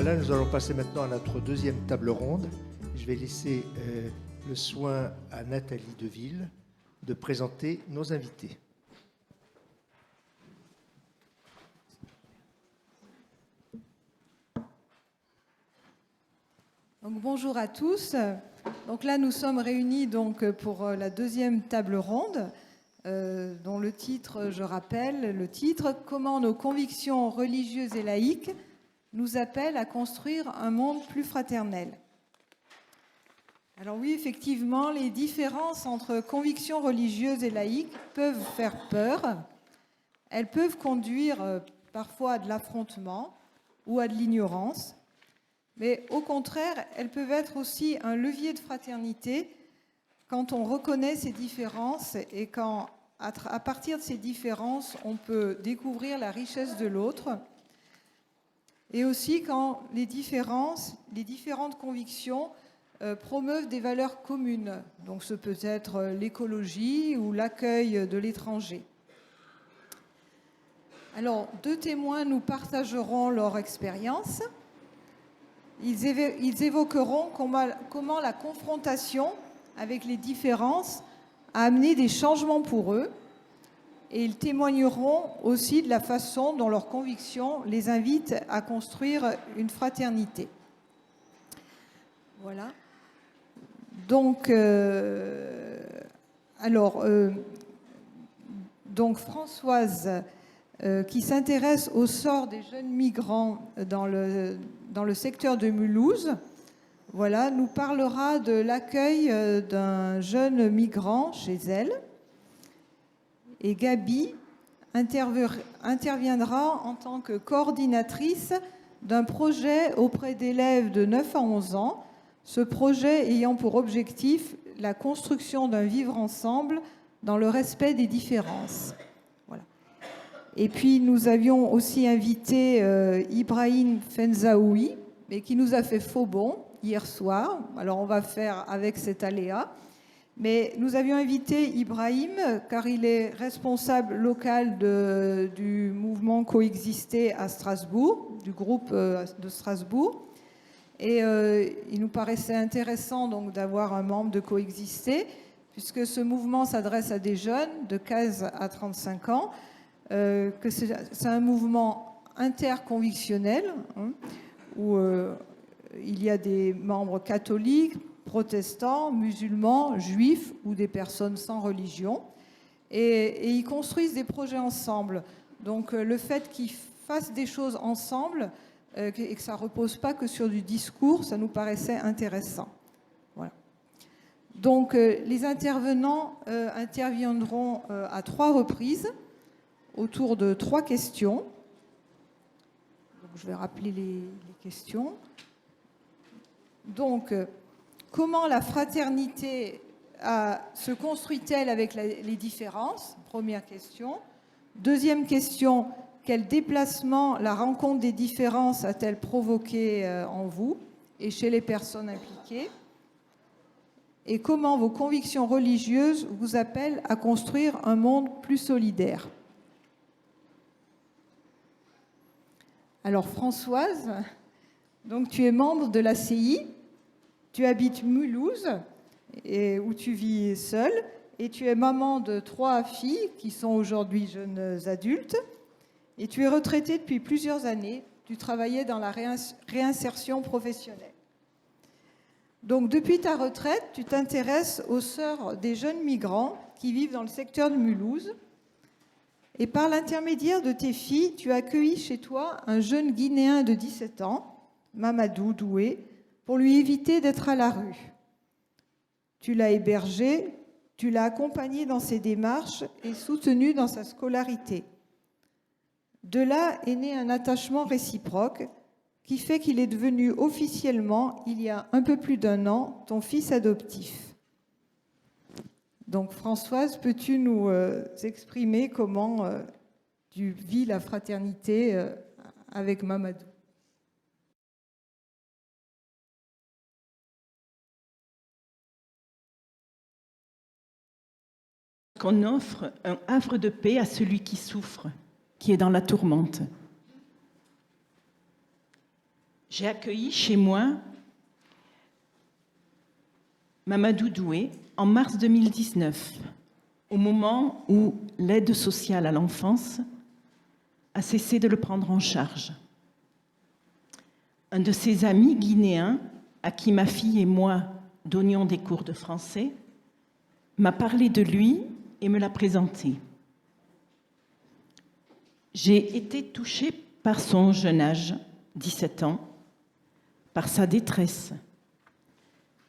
Voilà, nous allons passer maintenant à notre deuxième table ronde. Je vais laisser le soin à Nathalie Deville de présenter nos invités. Donc, bonjour à tous. Donc là, nous sommes réunis donc, pour la deuxième table ronde, dont le titre, je rappelle, le titre « Comment nos convictions religieuses et laïques nous appellent à construire un monde plus fraternel ». Alors oui, effectivement, les différences entre convictions religieuses et laïques peuvent faire peur. Elles peuvent conduire parfois à de l'affrontement ou à de l'ignorance. Mais au contraire, elles peuvent être aussi un levier de fraternité quand on reconnaît ces différences et quand, à partir de ces différences, on peut découvrir la richesse de l'autre. Et aussi quand les différentes convictions promeuvent des valeurs communes. Donc ce peut être l'écologie ou l'accueil de l'étranger. Alors, deux témoins nous partageront leur expérience. Ils évoqueront comment la confrontation avec les différences a amené des changements pour eux, et ils témoigneront aussi de la façon dont leurs convictions les invitent à construire une fraternité. Voilà. Donc, Françoise, qui s'intéresse au sort des jeunes migrants dans le secteur de Mulhouse, voilà, nous parlera de l'accueil d'un jeune migrant chez elle. Et Gabi interviendra en tant que coordinatrice d'un projet auprès d'élèves de 9 à 11 ans, ce projet ayant pour objectif la construction d'un vivre ensemble dans le respect des différences. Voilà. Et puis nous avions aussi invité Ibrahim Fenzaoui, mais qui nous a fait faux bond hier soir. Alors on va faire avec cet aléa. Mais nous avions invité Ibrahim car il est responsable local du mouvement Coexister à Strasbourg, du groupe de Strasbourg. Et il nous paraissait intéressant donc d'avoir un membre de Coexister, puisque ce mouvement s'adresse à des jeunes de 15 à 35 ans, que c'est un mouvement interconvictionnel, hein, où il y a des membres catholiques, protestants, musulmans, juifs ou des personnes sans religion. Et ils construisent des projets ensemble. Donc le fait qu'ils fassent des choses ensemble et que ça ne repose pas que sur du discours, ça nous paraissait intéressant. Voilà. Donc les intervenants interviendront à 3 reprises autour de 3 questions. Donc, je vais rappeler les questions. Donc, comment la fraternité se construit-elle avec les différences? Première question. Deuxième question, quel déplacement la rencontre des différences a-t-elle provoqué en vous et chez les personnes impliquées? Et comment vos convictions religieuses vous appellent à construire un monde plus solidaire? Alors Françoise, donc tu es membre de l'ACI. Tu habites Mulhouse, où tu vis seule, et tu es maman de 3 filles qui sont aujourd'hui jeunes adultes. Et tu es retraitée depuis plusieurs années. Tu travaillais dans la réinsertion professionnelle. Donc, depuis ta retraite, tu t'intéresses aux sœurs des jeunes migrants qui vivent dans le secteur de Mulhouse. Et par l'intermédiaire de tes filles, tu as accueilli chez toi un jeune Guinéen de 17 ans, Mamadou Doué, pour lui éviter d'être à la rue. Tu l'as hébergé, tu l'as accompagné dans ses démarches et soutenu dans sa scolarité. De là est né un attachement réciproque qui fait qu'il est devenu officiellement, il y a un peu plus d'1 an, ton fils adoptif. Donc Françoise, peux-tu nous exprimer comment tu vis la fraternité avec Mamadou? Qu'on offre un havre de paix à celui qui souffre, qui est dans la tourmente. J'ai accueilli chez moi Mamadou Doué en mars 2019, au moment où l'aide sociale à l'enfance a cessé de le prendre en charge. Un de ses amis guinéens, à qui ma fille et moi donnions des cours de français, m'a parlé de lui et me l'a présenté. J'ai été touchée par son jeune âge, 17 ans, par sa détresse.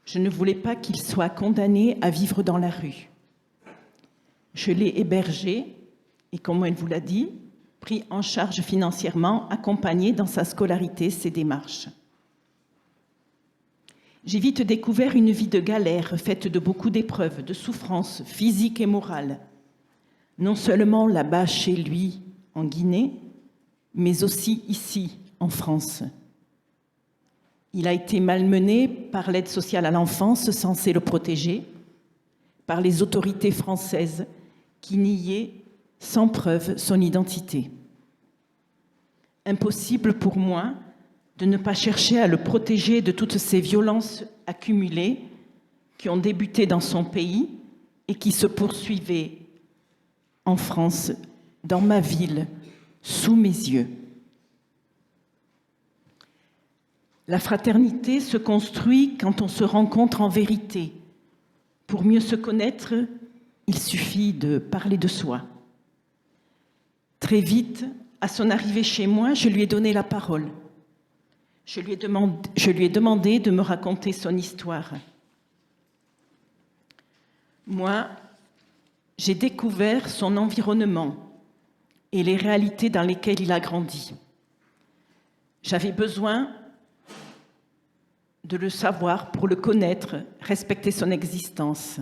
Je ne voulais pas qu'il soit condamné à vivre dans la rue. Je l'ai hébergé et, comme elle vous l'a dit, pris en charge financièrement, accompagné dans sa scolarité, ses démarches. J'ai vite découvert une vie de galère faite de beaucoup d'épreuves, de souffrances physiques et morales, non seulement là-bas chez lui, en Guinée, mais aussi ici, en France. Il a été malmené par l'aide sociale à l'enfance censée le protéger, par les autorités françaises qui niaient sans preuve son identité. Impossible pour moi de ne pas chercher à le protéger de toutes ces violences accumulées qui ont débuté dans son pays et qui se poursuivaient en France, dans ma ville, sous mes yeux. La fraternité se construit quand on se rencontre en vérité. Pour mieux se connaître, il suffit de parler de soi. Très vite, à son arrivée chez moi, je lui ai donné la parole. Je lui ai demandé de me raconter son histoire. Moi, j'ai découvert son environnement et les réalités dans lesquelles il a grandi. J'avais besoin de le savoir pour le connaître, respecter son existence.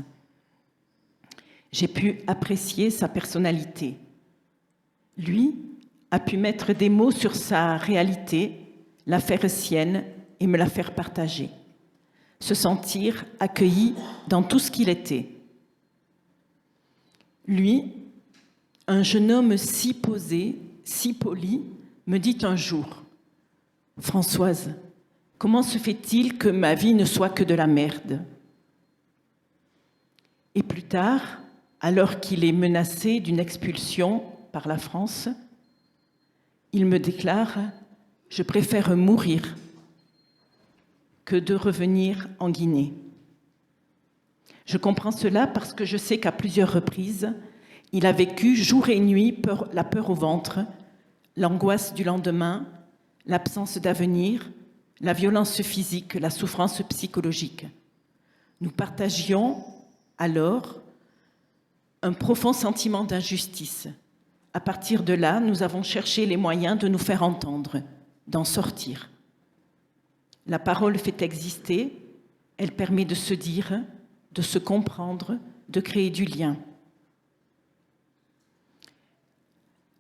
J'ai pu apprécier sa personnalité. Lui a pu mettre des mots sur sa réalité, la faire sienne et me la faire partager. Se sentir accueilli dans tout ce qu'il était. Lui, un jeune homme si posé, si poli, me dit un jour : « Françoise, comment se fait-il que ma vie ne soit que de la merde ?» Et plus tard, alors qu'il est menacé d'une expulsion par la France, il me déclare : « Je préfère mourir que de revenir en Guinée. » Je comprends cela parce que je sais qu'à plusieurs reprises, il a vécu jour et nuit la peur au ventre, l'angoisse du lendemain, l'absence d'avenir, la violence physique, la souffrance psychologique. Nous partagions alors un profond sentiment d'injustice. À partir de là, nous avons cherché les moyens de nous faire entendre, d'en sortir. La parole fait exister, elle permet de se dire, de se comprendre, de créer du lien.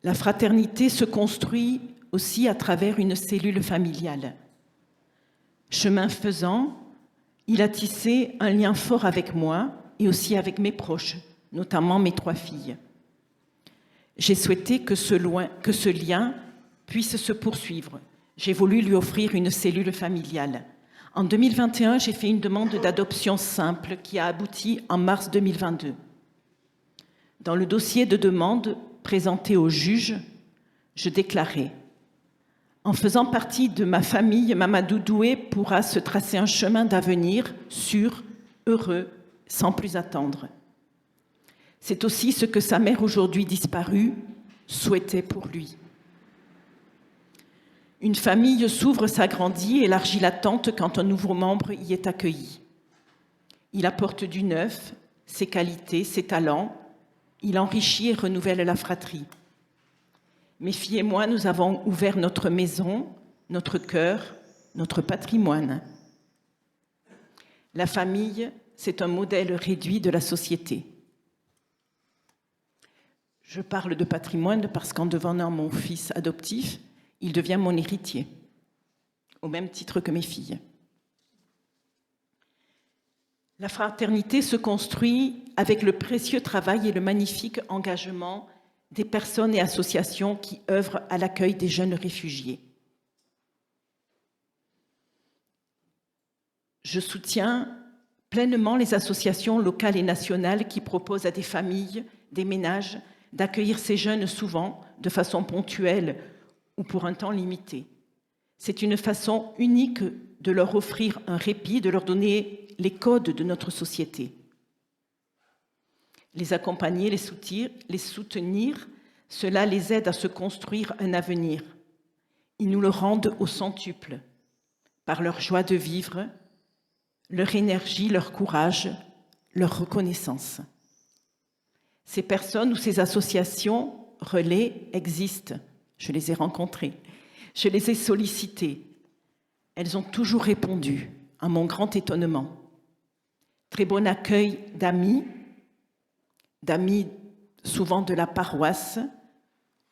La fraternité se construit aussi à travers une cellule familiale. Chemin faisant, il a tissé un lien fort avec moi et aussi avec mes proches, notamment mes 3 filles. J'ai souhaité que ce lien puisse se poursuivre. J'ai voulu lui offrir une cellule familiale. En 2021, j'ai fait une demande d'adoption simple qui a abouti en mars 2022. Dans le dossier de demande présenté au juge, je déclarais : « En faisant partie de ma famille, Mamadou Doué pourra se tracer un chemin d'avenir sûr, heureux, sans plus attendre. » C'est aussi ce que sa mère, aujourd'hui disparue, souhaitait pour lui. Une famille s'ouvre, s'agrandit, élargit l'attente quand un nouveau membre y est accueilli. Il apporte du neuf, ses qualités, ses talents. Il enrichit et renouvelle la fratrie. Mes filles et moi, nous avons ouvert notre maison, notre cœur, notre patrimoine. La famille, c'est un modèle réduit de la société. Je parle de patrimoine parce qu'en devenant mon fils adoptif, il devient mon héritier, au même titre que mes filles. La fraternité se construit avec le précieux travail et le magnifique engagement des personnes et associations qui œuvrent à l'accueil des jeunes réfugiés. Je soutiens pleinement les associations locales et nationales qui proposent à des familles, des ménages, d'accueillir ces jeunes souvent de façon ponctuelle ou pour un temps limité. C'est une façon unique de leur offrir un répit, de leur donner les codes de notre société. Les accompagner, les soutenir, cela les aide à se construire un avenir. Ils nous le rendent au centuple, par leur joie de vivre, leur énergie, leur courage, leur reconnaissance. Ces personnes ou ces associations relais existent. Je les ai rencontrées, je les ai sollicitées. Elles ont toujours répondu, à mon grand étonnement. Très bon accueil d'amis souvent de la paroisse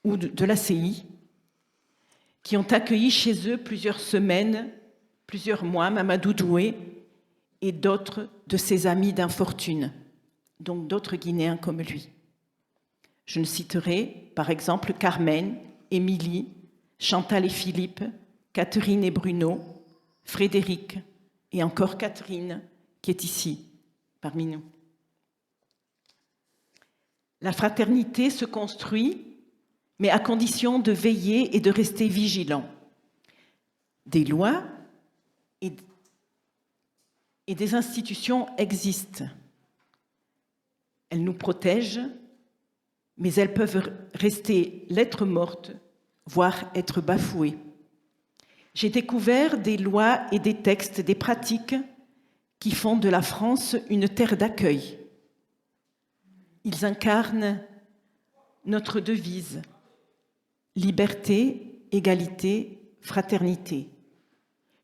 ou de l'ACI, qui ont accueilli chez eux plusieurs semaines, plusieurs mois, Mamadou Doué et d'autres de ses amis d'infortune, donc d'autres Guinéens comme lui. Je ne citerai par exemple Carmen, Émilie, Chantal et Philippe, Catherine et Bruno, Frédéric et encore Catherine qui est ici parmi nous. La fraternité se construit, mais à condition de veiller et de rester vigilant. Des lois et des institutions existent. Elles nous protègent, mais elles peuvent rester lettre morte, voire être bafouées. J'ai découvert des lois et des textes, des pratiques qui font de la France une terre d'accueil. Ils incarnent notre devise, liberté, égalité, fraternité.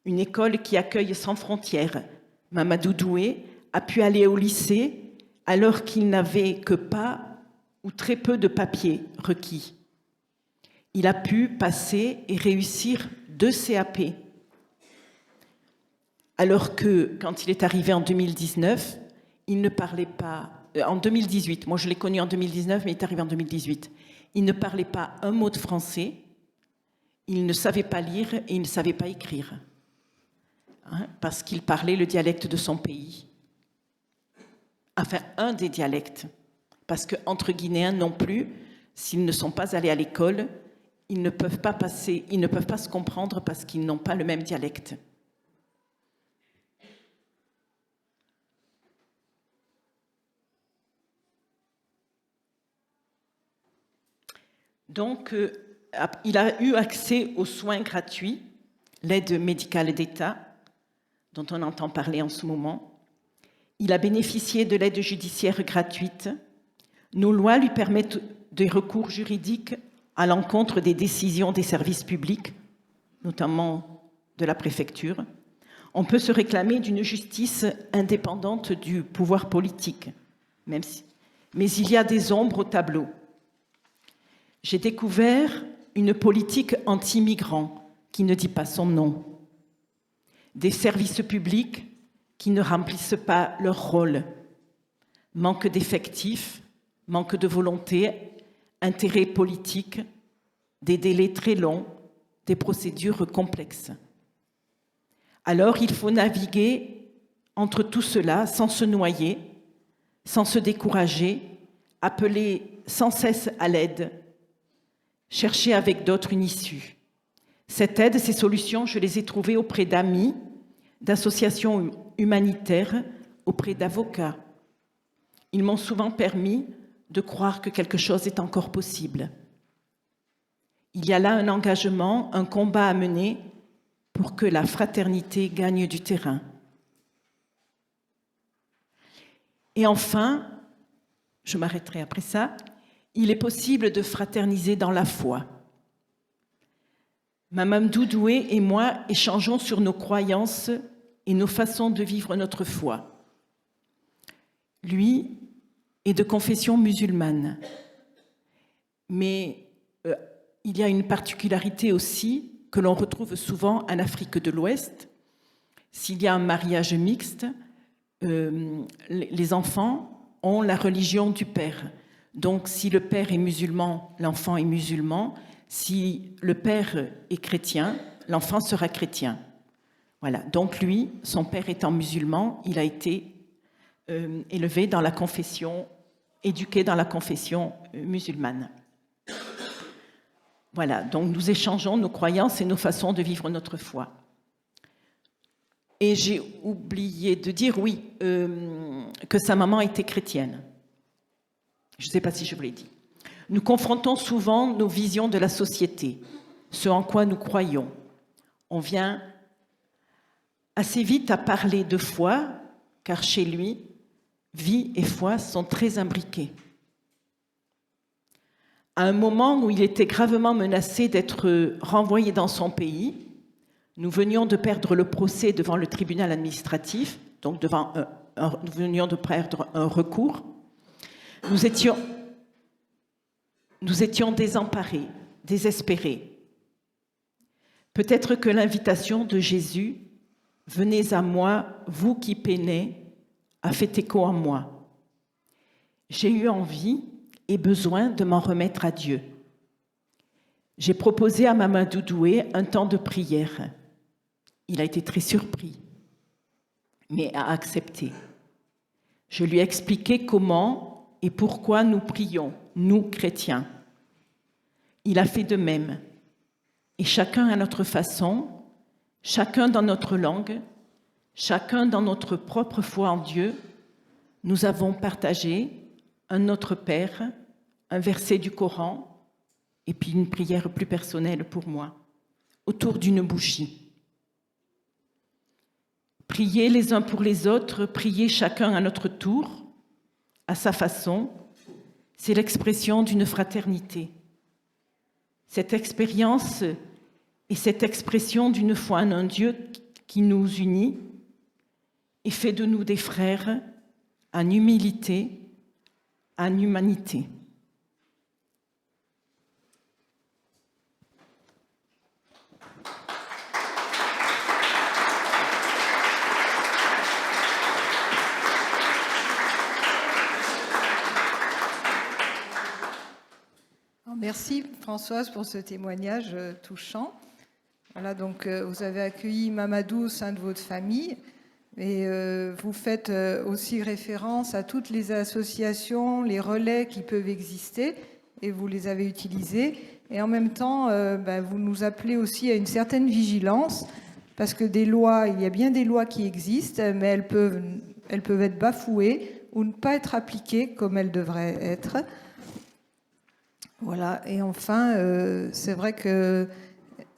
Une école qui accueille sans frontières. Mamadou Doué a pu aller au lycée alors qu'il n'avait que pas ou très peu de papiers requis. Il a pu passer et réussir 2 CAP. Alors que, quand il est arrivé en 2019, il ne parlait pas... En 2018, moi je l'ai connu en 2019, mais il est arrivé en 2018. Il ne parlait pas un mot de français, il ne savait pas lire et il ne savait pas écrire. Parce qu'il parlait le dialecte de son pays. Enfin, un des dialectes. Parce qu'entre Guinéens non plus, s'ils ne sont pas allés à l'école, ils ne peuvent pas se comprendre parce qu'ils n'ont pas le même dialecte. Donc, il a eu accès aux soins gratuits, l'aide médicale d'État, dont on entend parler en ce moment. Il a bénéficié de l'aide judiciaire gratuite. Nos lois lui permettent des recours juridiques à l'encontre des décisions des services publics, notamment de la préfecture. On peut se réclamer d'une justice indépendante du pouvoir politique, mais il y a des ombres au tableau. J'ai découvert une politique anti-migrants qui ne dit pas son nom. Des services publics qui ne remplissent pas leur rôle. Manque d'effectifs, manque de volonté, intérêt politique, des délais très longs, des procédures complexes. Alors il faut naviguer entre tout cela sans se noyer, sans se décourager, appeler sans cesse à l'aide, chercher avec d'autres une issue. Cette aide, ces solutions, je les ai trouvées auprès d'amis, d'associations humanitaires, auprès d'avocats. Ils m'ont souvent permis de croire que quelque chose est encore possible. Il y a là un engagement, un combat à mener pour que la fraternité gagne du terrain. Et enfin, je m'arrêterai après ça, il est possible de fraterniser dans la foi. Mamadou Doué et moi échangeons sur nos croyances et nos façons de vivre notre foi. Lui est de confession musulmane, mais il y a une particularité aussi que l'on retrouve souvent en Afrique de l'Ouest. S'il y a un mariage mixte, les enfants ont la religion du père. Donc, si le père est musulman, l'enfant est musulman. Si le père est chrétien, l'enfant sera chrétien. Voilà, donc lui, son père étant musulman, il a été élevé dans la confession, éduqué dans la confession musulmane. Voilà, donc nous échangeons nos croyances et nos façons de vivre notre foi. Et j'ai oublié de dire, oui, que sa maman était chrétienne. Je ne sais pas si je vous l'ai dit. Nous confrontons souvent nos visions de la société, ce en quoi nous croyons. On vient assez vite à parler de foi, car chez lui, vie et foi sont très imbriqués. À un moment où il était gravement menacé d'être renvoyé dans son pays, nous venions de perdre le procès devant le tribunal administratif, donc nous venions de perdre un recours. Nous étions désemparés, désespérés. Peut-être que l'invitation de Jésus « Venez à moi, vous qui peinez » a fait écho en moi. J'ai eu envie et besoin de m'en remettre à Dieu. J'ai proposé à Mamadou Doué un temps de prière. Il a été très surpris, mais a accepté. Je lui ai expliqué comment et pourquoi nous prions, nous chrétiens. Il a fait de même. Et chacun à notre façon, chacun dans notre langue, chacun dans notre propre foi en Dieu, nous avons partagé un Notre Père, un verset du Coran et puis une prière plus personnelle pour moi, autour d'une bougie. Prier les uns pour les autres, prier chacun à notre tour, à sa façon, c'est l'expression d'une fraternité. Cette expérience et cette expression d'une foi en un Dieu qui nous unit et fait de nous des frères en humilité, en humanité. Merci Françoise pour ce témoignage touchant. Voilà, donc vous avez accueilli Mamadou au sein de votre famille et vous faites aussi référence à toutes les associations, les relais qui peuvent exister et vous les avez utilisés. Et en même temps, vous nous appelez aussi à une certaine vigilance parce que des lois, il y a bien des lois qui existent, mais elles peuvent être bafouées ou ne pas être appliquées comme elles devraient être. Voilà, et enfin, c'est vrai que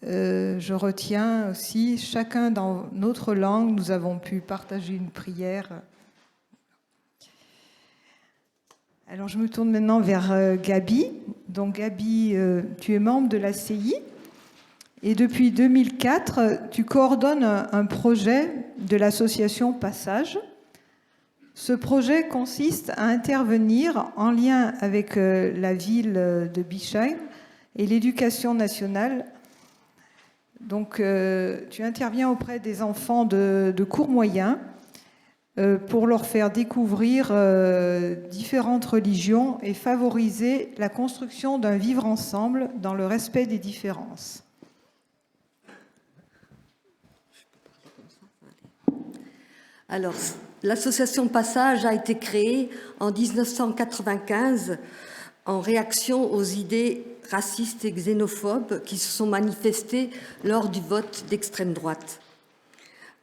je retiens aussi, chacun dans notre langue, nous avons pu partager une prière. Alors, je me tourne maintenant vers Gabi. Donc, Gabi, tu es membre de la CI et depuis 2004, tu coordonnes un projet de l'association Passage. Ce projet consiste à intervenir en lien avec la ville de Bischheim et l'éducation nationale. Donc, tu interviens auprès des enfants de cours moyens pour leur faire découvrir différentes religions et favoriser la construction d'un vivre ensemble dans le respect des différences. Alors, l'association Passage a été créée en 1995 en réaction aux idées racistes et xénophobes qui se sont manifestées lors du vote d'extrême droite.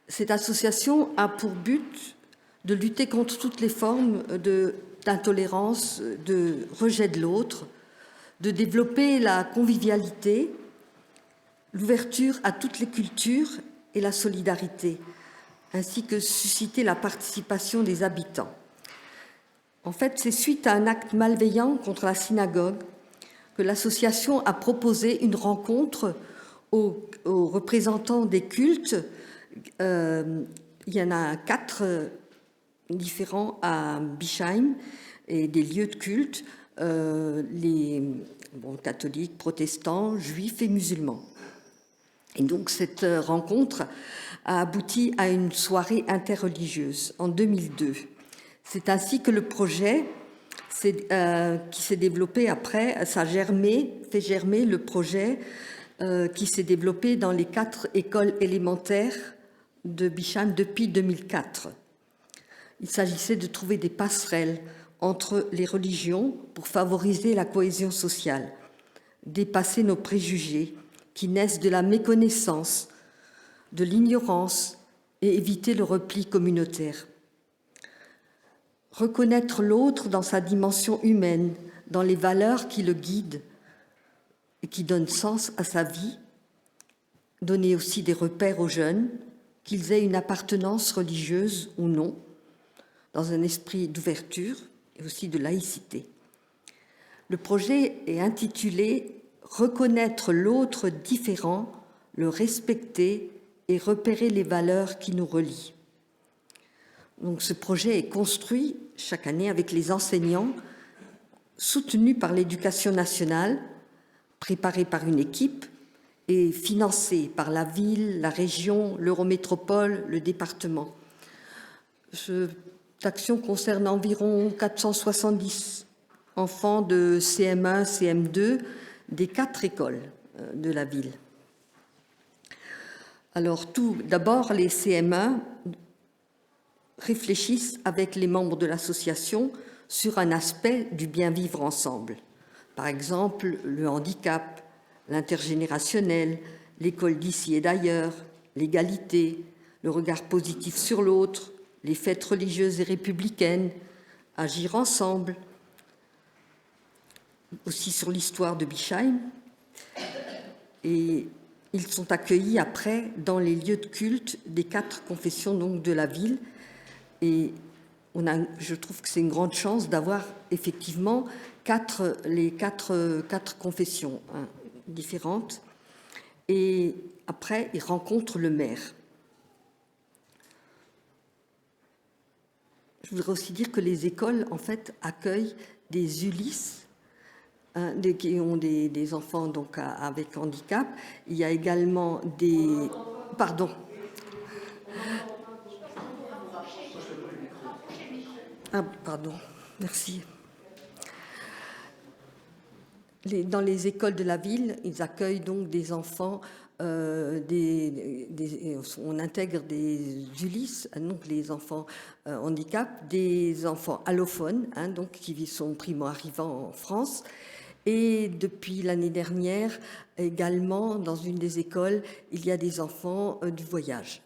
Cette association a pour but de lutter contre toutes les formes d'intolérance, de rejet de l'autre, de développer la convivialité, l'ouverture à toutes les cultures et la solidarité, ainsi que susciter la participation des habitants. En fait, c'est suite à un acte malveillant contre la synagogue que l'association a proposé une rencontre aux représentants des cultes. Il y en a 4 différents à Bischheim, et des lieux de culte, catholiques, protestants, juifs et musulmans. Et donc cette rencontre a abouti à une soirée interreligieuse en 2002. C'est ainsi que le projet qui s'est développé après, ça a fait germer le projet qui s'est développé dans les 4 écoles élémentaires de Bischheim depuis 2004. Il s'agissait de trouver des passerelles entre les religions pour favoriser la cohésion sociale, dépasser nos préjugés qui naissent de la méconnaissance, de l'ignorance et éviter le repli communautaire. Reconnaître l'autre dans sa dimension humaine, dans les valeurs qui le guident et qui donnent sens à sa vie, donner aussi des repères aux jeunes, qu'ils aient une appartenance religieuse ou non, dans un esprit d'ouverture et aussi de laïcité. Le projet est intitulé « Reconnaître l'autre différent, le respecter et repérer les valeurs qui nous relient ». Donc, ce projet est construit chaque année avec les enseignants, soutenu par l'Éducation nationale, préparé par une équipe et financé par la ville, la région, l'Eurométropole, le département. Cette action concerne environ 470 enfants de CM1, CM2 des 4 écoles de la ville. Alors, tout d'abord, les CM1 réfléchissent avec les membres de l'association sur un aspect du bien vivre ensemble. Par exemple, le handicap, l'intergénérationnel, l'école d'ici et d'ailleurs, l'égalité, le regard positif sur l'autre, les fêtes religieuses et républicaines, agir ensemble, aussi sur l'histoire de Bischheim. Et ils sont accueillis après dans les lieux de culte des 4 confessions donc, de la ville. Et je trouve que c'est une grande chance d'avoir effectivement les quatre confessions différentes. Et après, ils rencontrent le maire. Je voudrais aussi dire que les écoles, en fait, accueillent des Ulysse, qui ont des enfants donc, avec handicap. Il y a également des... Pardon. Ah, pardon, merci. Dans les écoles de la ville, ils accueillent donc des enfants, on intègre des Ulysse, donc les enfants handicap, des enfants allophones, donc qui sont primo-arrivants en France. Et depuis l'année dernière, également, dans une des écoles, il y a des enfants du voyage.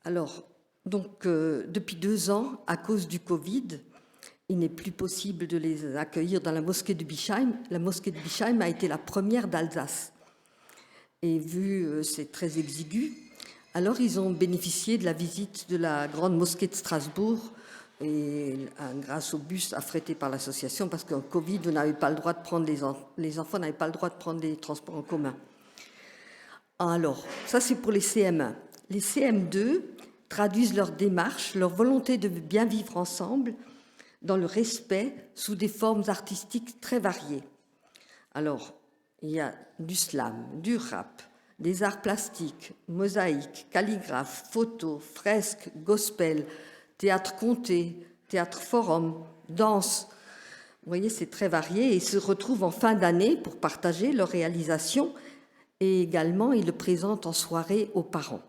Alors, donc, depuis 2 ans, à cause du Covid, il n'est plus possible de les accueillir dans la mosquée de Bischheim. La mosquée de Bischheim a été la première d'Alsace. Et vu c'est très exigu, alors ils ont bénéficié de la visite de la grande mosquée de Strasbourg, et grâce au bus affrété par l'association, parce qu'en Covid, on n'avait pas le droit de prendre les enfants n'avaient pas le droit de prendre des transports en commun. Alors, ça c'est pour les CM1. Les CM2 traduisent leur démarche, leur volonté de bien vivre ensemble dans le respect sous des formes artistiques très variées. Alors, il y a du slam, du rap, des arts plastiques, mosaïques, calligraphes, photos, fresques, gospel, théâtre conté, théâtre forum, danse. Vous voyez, c'est très varié et ils se retrouvent en fin d'année pour partager leurs réalisations et également ils le présentent en soirée aux parents.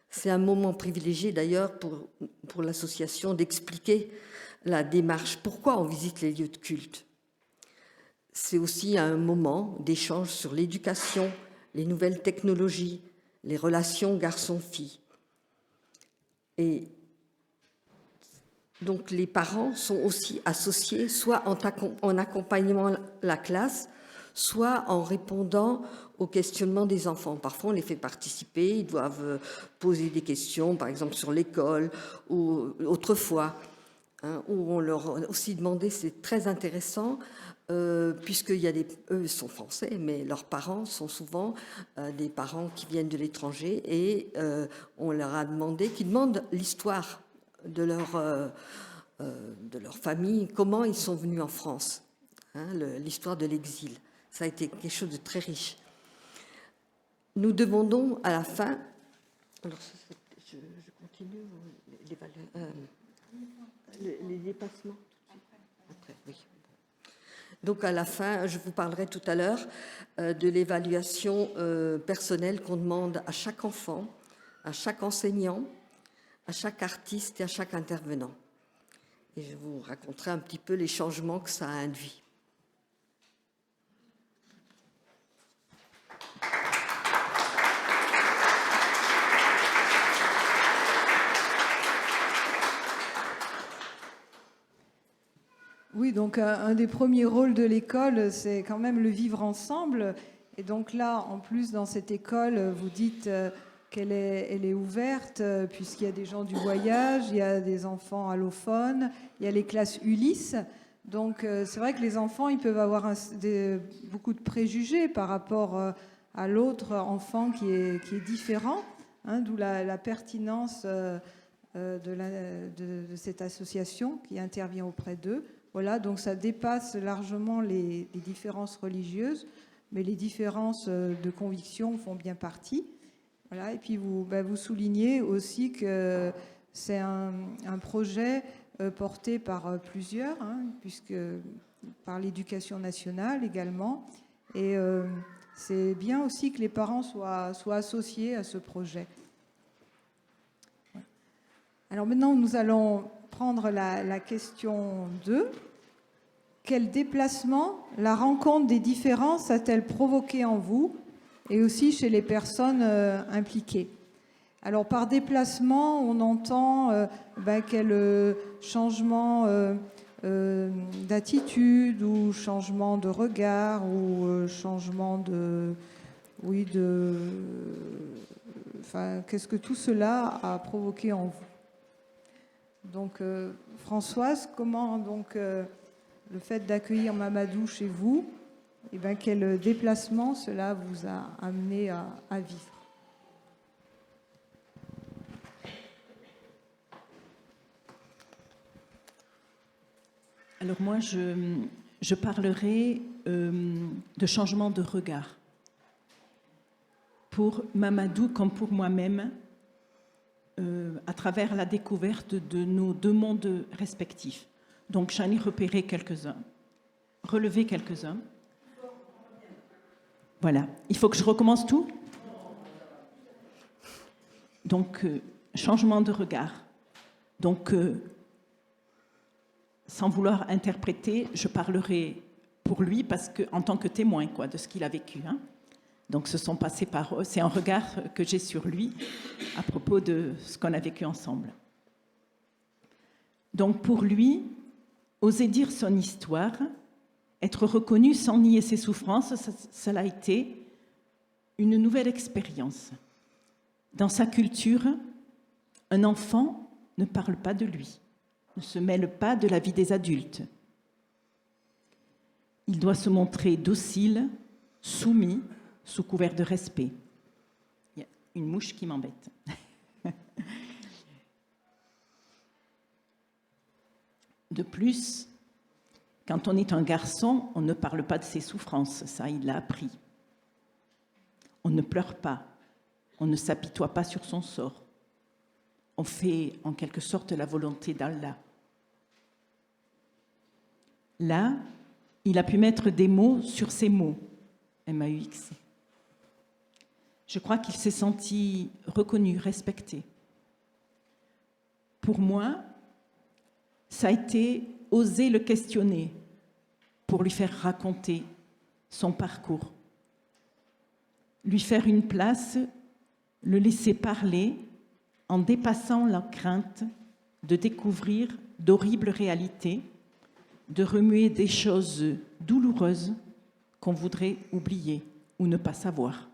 C'est un moment privilégié d'ailleurs pour l'association d'expliquer la démarche, pourquoi on visite les lieux de culte. C'est aussi un moment d'échange sur l'éducation, les nouvelles technologies, les relations garçons-filles. Et donc les parents sont aussi associés, soit en accompagnement la classe, soit en répondant aux questionnements des enfants. Parfois, on les fait participer, ils doivent poser des questions, par exemple sur l'école, ou autrefois, où on leur a aussi demandé, c'est très intéressant, puisqu'il y a eux sont français, mais leurs parents sont souvent des parents qui viennent de l'étranger, et on leur a demandé, qu'ils demandent l'histoire de leur famille, comment ils sont venus en France, l'histoire de l'exil. Ça a été quelque chose de très riche. Nous demandons à la fin... Alors, je continue les dépassements après, oui. Donc à la fin, je vous parlerai tout à l'heure de l'évaluation personnelle qu'on demande à chaque enfant, à chaque enseignant, à chaque artiste et à chaque intervenant. Et je vous raconterai un petit peu les changements que ça a induit. Oui, donc un des premiers rôles de l'école, c'est quand même le vivre ensemble. Et donc là, en plus, dans cette école, vous dites qu'elle est ouverte, puisqu'il y a des gens du voyage, il y a des enfants allophones, il y a les classes Ulysse. Donc c'est vrai que les enfants, ils peuvent avoir beaucoup de préjugés par rapport à l'autre enfant qui est différent, hein, d'où la pertinence de cette association qui intervient auprès d'eux. Voilà, donc ça dépasse largement les différences religieuses, mais les différences de conviction font bien partie. Voilà, et puis vous soulignez aussi que c'est un projet porté par plusieurs, hein, puisque par l'éducation nationale également. Et c'est bien aussi que les parents soient associés à ce projet. Alors maintenant, nous allons prendre la question 2. Quel déplacement la rencontre des différences a-t-elle provoqué en vous et aussi chez les personnes impliquées? Alors par déplacement, on entend quel changement d'attitude ou changement de regard ou changement de... Oui, qu'est-ce que tout cela a provoqué en vous? Donc, Françoise, comment donc le fait d'accueillir Mamadou chez vous, quel déplacement cela vous a amené à vivre? Alors moi, je parlerai de changement de regard. Pour Mamadou comme pour moi-même, à travers la découverte de nos deux mondes respectifs. Donc j'en ai repéré quelques-uns, relevé quelques-uns. Voilà. Il faut que je recommence tout? Donc, changement de regard. Donc, sans vouloir interpréter, je parlerai pour lui parce que, en tant que témoin de ce qu'il a vécu. Hein. Donc, c'est un regard que j'ai sur lui à propos de ce qu'on a vécu ensemble. Donc, pour lui, oser dire son histoire, être reconnu sans nier ses souffrances, ça a été une nouvelle expérience. Dans sa culture, un enfant ne parle pas de lui, ne se mêle pas de la vie des adultes. Il doit se montrer docile, soumis, sous couvert de respect. Il y a une mouche qui m'embête. De plus, quand on est un garçon, on ne parle pas de ses souffrances, ça il l'a appris. On ne pleure pas, on ne s'apitoie pas sur son sort. On fait en quelque sorte la volonté d'Allah. Là, il a pu mettre des mots sur ses mots, M-A-U-X. Je crois qu'il s'est senti reconnu, respecté. Pour moi, ça a été oser le questionner pour lui faire raconter son parcours, lui faire une place, le laisser parler en dépassant la crainte de découvrir d'horribles réalités, de remuer des choses douloureuses qu'on voudrait oublier ou ne pas savoir.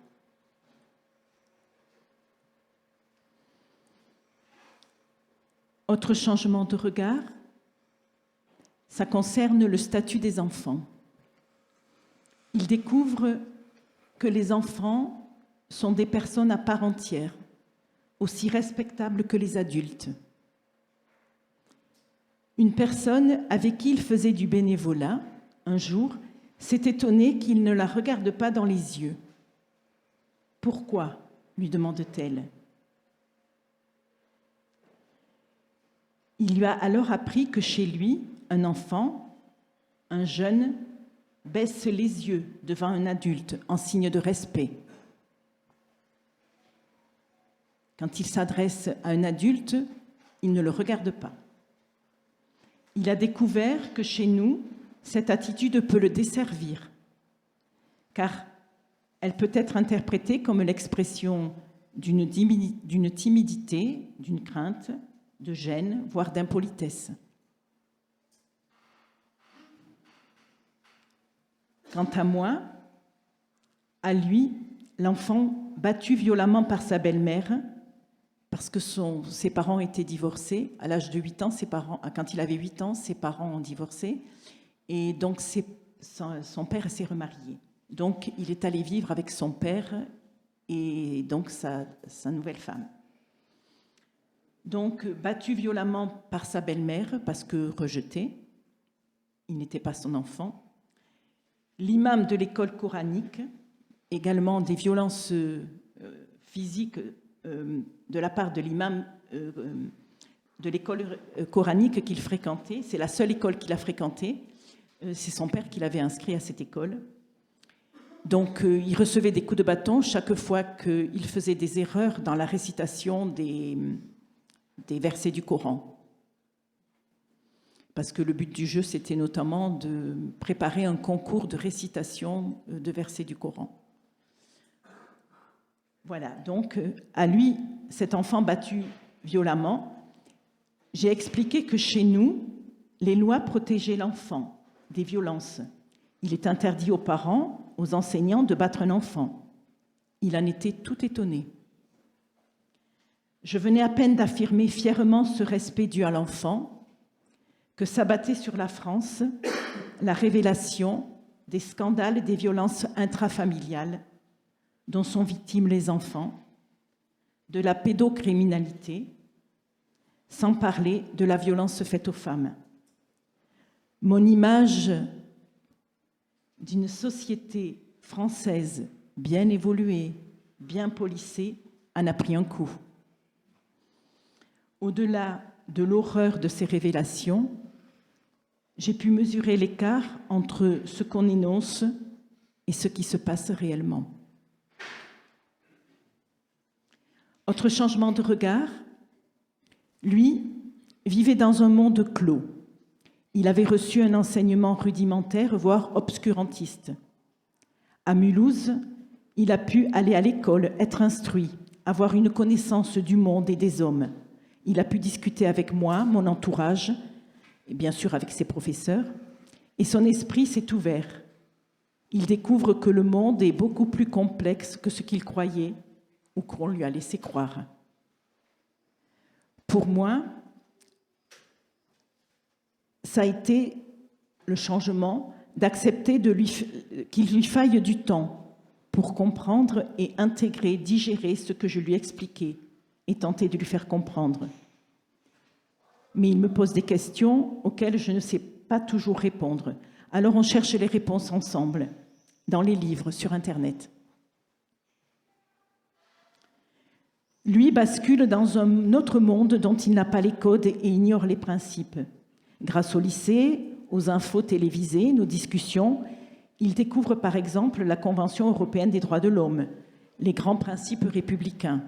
Autre changement de regard, ça concerne le statut des enfants. Il découvre que les enfants sont des personnes à part entière, aussi respectables que les adultes. Une personne avec qui il faisait du bénévolat, un jour, s'est étonnée qu'il ne la regarde pas dans les yeux. « Pourquoi ?» lui demande-t-elle. Il lui a alors appris que chez lui, un enfant, un jeune, baisse les yeux devant un adulte en signe de respect. Quand il s'adresse à un adulte, il ne le regarde pas. Il a découvert que chez nous, cette attitude peut le desservir, car elle peut être interprétée comme l'expression d'une timidité, d'une crainte, de gêne, voire d'impolitesse. Quant à moi, à lui, l'enfant battu violemment par sa belle-mère, parce que ses parents étaient divorcés, à l'âge de 8 ans, quand il avait 8 ans, ses parents ont divorcé, et donc son père s'est remarié. Donc il est allé vivre avec son père et donc sa nouvelle femme. Donc battu violemment par sa belle-mère, parce que rejeté, il n'était pas son enfant. L'imam de l'école coranique, également des violences physiques de la part de l'imam de l'école coranique qu'il fréquentait. C'est la seule école qu'il a fréquentée. C'est son père qui l'avait inscrit à cette école. Donc, il recevait des coups de bâton chaque fois qu'il faisait des erreurs dans la récitation des versets du Coran. Parce que le but du jeu, c'était notamment de préparer un concours de récitation de versets du Coran. Voilà, donc à lui, cet enfant battu violemment, j'ai expliqué que chez nous, les lois protégeaient l'enfant des violences. Il est interdit aux parents, aux enseignants de battre un enfant. Il en était tout étonné. Je venais à peine d'affirmer fièrement ce respect dû à l'enfant que s'abattait sur la France la révélation des scandales et des violences intrafamiliales dont sont victimes les enfants, de la pédocriminalité, sans parler de la violence faite aux femmes. Mon image d'une société française bien évoluée, bien policée, en a pris un coup. Au-delà de l'horreur de ces révélations, j'ai pu mesurer l'écart entre ce qu'on énonce et ce qui se passe réellement. Autre changement de regard, lui vivait dans un monde clos. Il avait reçu un enseignement rudimentaire, voire obscurantiste. À Mulhouse, il a pu aller à l'école, être instruit, avoir une connaissance du monde et des hommes. Il a pu discuter avec moi, mon entourage, et bien sûr avec ses professeurs, et son esprit s'est ouvert. Il découvre que le monde est beaucoup plus complexe que ce qu'il croyait ou qu'on lui a laissé croire. Pour moi, ça a été le changement d'accepter qu'il lui faille du temps pour comprendre et intégrer, digérer ce que je lui expliquais et tenter de lui faire comprendre. Mais il me pose des questions auxquelles je ne sais pas toujours répondre. Alors on cherche les réponses ensemble, dans les livres, sur Internet. Lui bascule dans un autre monde dont il n'a pas les codes et ignore les principes. Grâce au lycée, aux infos télévisées, nos discussions, il découvre par exemple la Convention européenne des droits de l'homme, les grands principes républicains.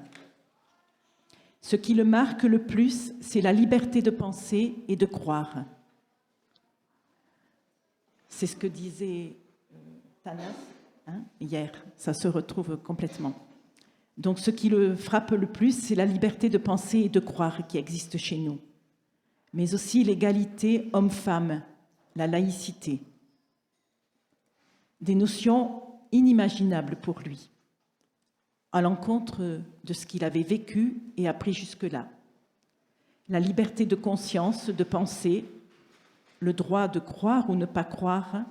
Ce qui le marque le plus, c'est la liberté de penser et de croire. C'est ce que disait Thanas hier, ça se retrouve complètement. Donc ce qui le frappe le plus, c'est la liberté de penser et de croire qui existe chez nous, mais aussi l'égalité homme-femme, la laïcité. Des notions inimaginables pour lui, à l'encontre de ce qu'il avait vécu et appris jusque-là. La liberté de conscience, de penser, le droit de croire ou ne pas croire,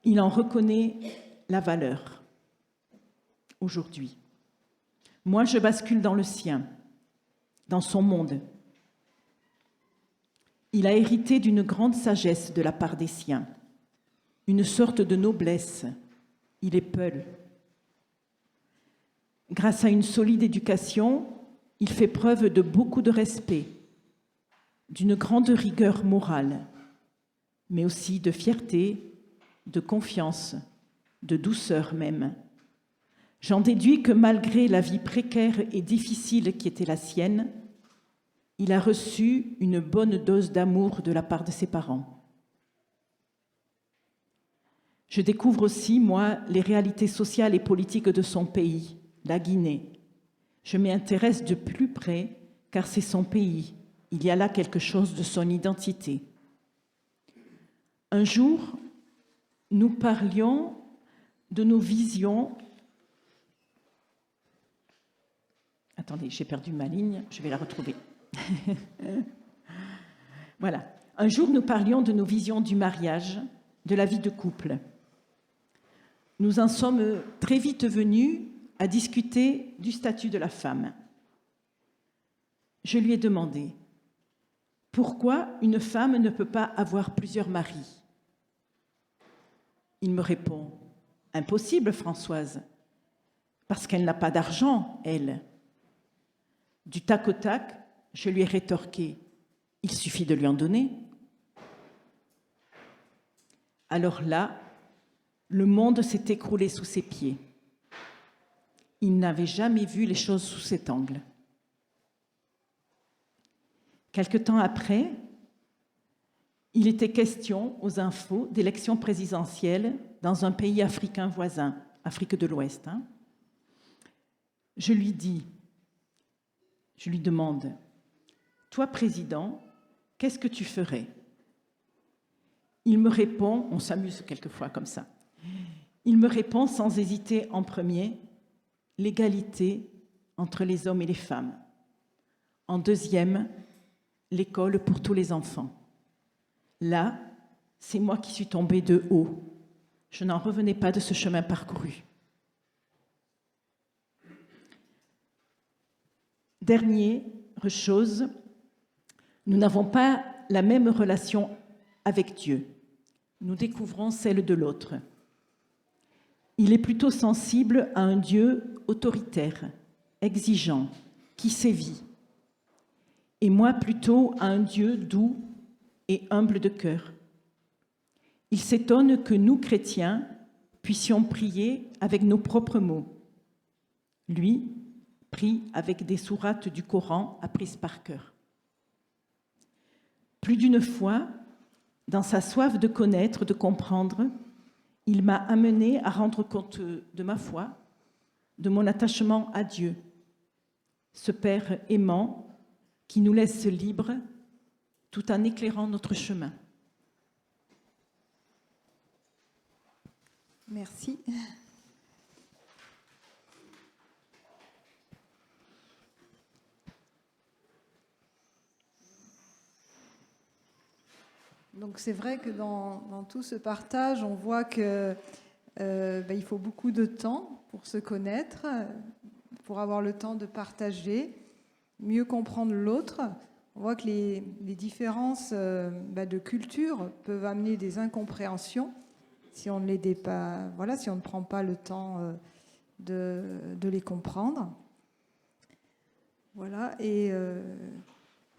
il en reconnaît la valeur aujourd'hui. Moi, je bascule dans le sien, dans son monde. Il a hérité d'une grande sagesse de la part des siens, une sorte de noblesse. Il est peul. Grâce à une solide éducation, il fait preuve de beaucoup de respect, d'une grande rigueur morale, mais aussi de fierté, de confiance, de douceur même. J'en déduis que malgré la vie précaire et difficile qui était la sienne, il a reçu une bonne dose d'amour de la part de ses parents. Je découvre aussi, moi, les réalités sociales et politiques de son pays, la Guinée. Je m'y intéresse de plus près, car c'est son pays. Il y a là quelque chose de son identité. Un jour, nous parlions de nos visions. Attendez, j'ai perdu ma ligne, je vais la retrouver. Voilà. Un jour, nous parlions de nos visions du mariage, de la vie de couple. Nous en sommes très vite venus à discuter du statut de la femme. Je lui ai demandé pourquoi une femme ne peut pas avoir plusieurs maris. Il me répond impossible, Françoise, parce qu'elle n'a pas d'argent, elle. Du tac au tac, je lui ai rétorqué il suffit de lui en donner. Alors là, le monde s'est écroulé sous ses pieds. Il n'avait jamais vu les choses sous cet angle. Quelque temps après, il était question aux infos d'élections présidentielles dans un pays africain voisin, Afrique de l'Ouest. Je lui demande, toi président, qu'est-ce que tu ferais? Il me répond, on s'amuse quelquefois comme ça, il me répond sans hésiter en premier, l'égalité entre les hommes et les femmes. En deuxième, l'école pour tous les enfants. Là, c'est moi qui suis tombée de haut. Je n'en revenais pas de ce chemin parcouru. Dernière chose, nous n'avons pas la même relation avec Dieu. Nous découvrons celle de l'autre. Il est plutôt sensible à un Dieu autoritaire, exigeant, qui sévit. Et moi plutôt à un Dieu doux et humble de cœur. Il s'étonne que nous, chrétiens, puissions prier avec nos propres mots. Lui prie avec des sourates du Coran apprises par cœur. Plus d'une fois, dans sa soif de connaître, de comprendre, il m'a amené à rendre compte de ma foi, de mon attachement à Dieu, ce Père aimant qui nous laisse libres tout en éclairant notre chemin. Merci. Donc c'est vrai que dans tout ce partage, on voit que il faut beaucoup de temps pour se connaître, pour avoir le temps de partager, mieux comprendre l'autre. On voit que les différences de culture peuvent amener des incompréhensions si on ne les si on ne prend pas le temps de les comprendre. Voilà, et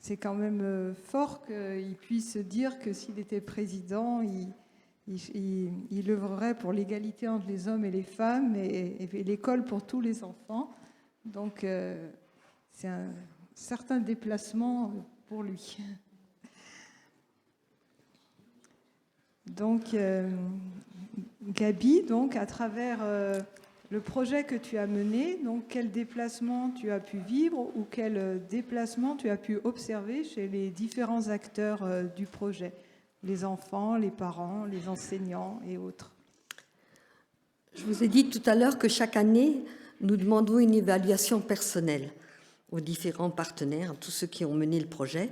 c'est quand même fort qu'il puisse dire que s'il était président, il œuvrerait pour l'égalité entre les hommes et les femmes et l'école pour tous les enfants. Donc, c'est un certain déplacement pour lui. Donc, Gabi, donc, à travers le projet que tu as mené, donc quel déplacement tu as pu vivre ou quel déplacement tu as pu observer chez les différents acteurs du projet, les enfants, les parents, les enseignants et autres? Je vous ai dit tout à l'heure que chaque année, nous demandons une évaluation personnelle aux différents partenaires, tous ceux qui ont mené le projet.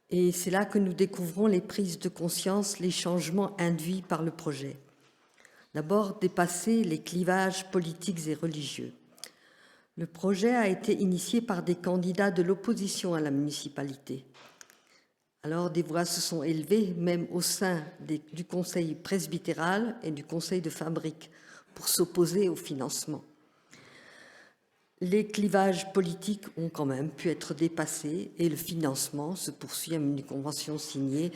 Et c'est là que nous découvrons les prises de conscience, les changements induits par le projet. D'abord, dépasser les clivages politiques et religieux. Le projet a été initié par des candidats de l'opposition à la municipalité. Alors, des voix se sont élevées, même au sein du conseil presbytéral et du conseil de fabrique, pour s'opposer au financement. Les clivages politiques ont quand même pu être dépassés et le financement se poursuit à une convention signée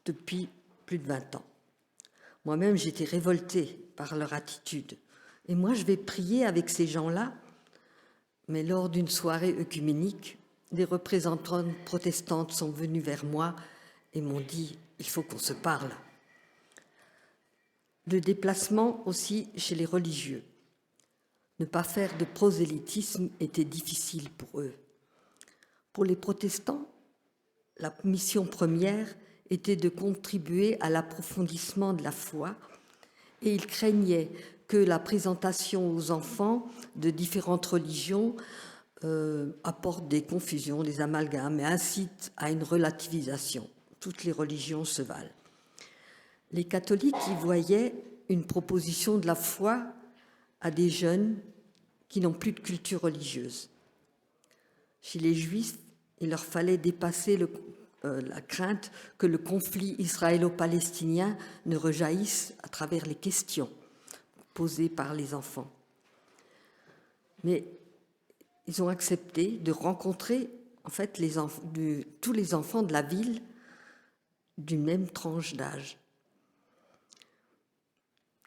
depuis plus de 20 ans. Moi-même, j'étais révoltée par leur attitude. Et moi, je vais prier avec ces gens-là. Mais lors d'une soirée œcuménique, des représentantes protestantes sont venues vers moi et m'ont dit « il faut qu'on se parle ». Le déplacement aussi chez les religieux. Ne pas faire de prosélytisme était difficile pour eux. Pour les protestants, la mission première était de contribuer à l'approfondissement de la foi et ils craignaient que la présentation aux enfants de différentes religions apporte des confusions, des amalgames et incite à une relativisation. Toutes les religions se valent. Les catholiques y voyaient une proposition de la foi à des jeunes qui n'ont plus de culture religieuse. Chez les Juifs, il leur fallait dépasser la crainte que le conflit israélo-palestinien ne rejaillisse à travers les questions posées par les enfants. Mais ils ont accepté de rencontrer en fait tous les enfants de la ville d'une même tranche d'âge.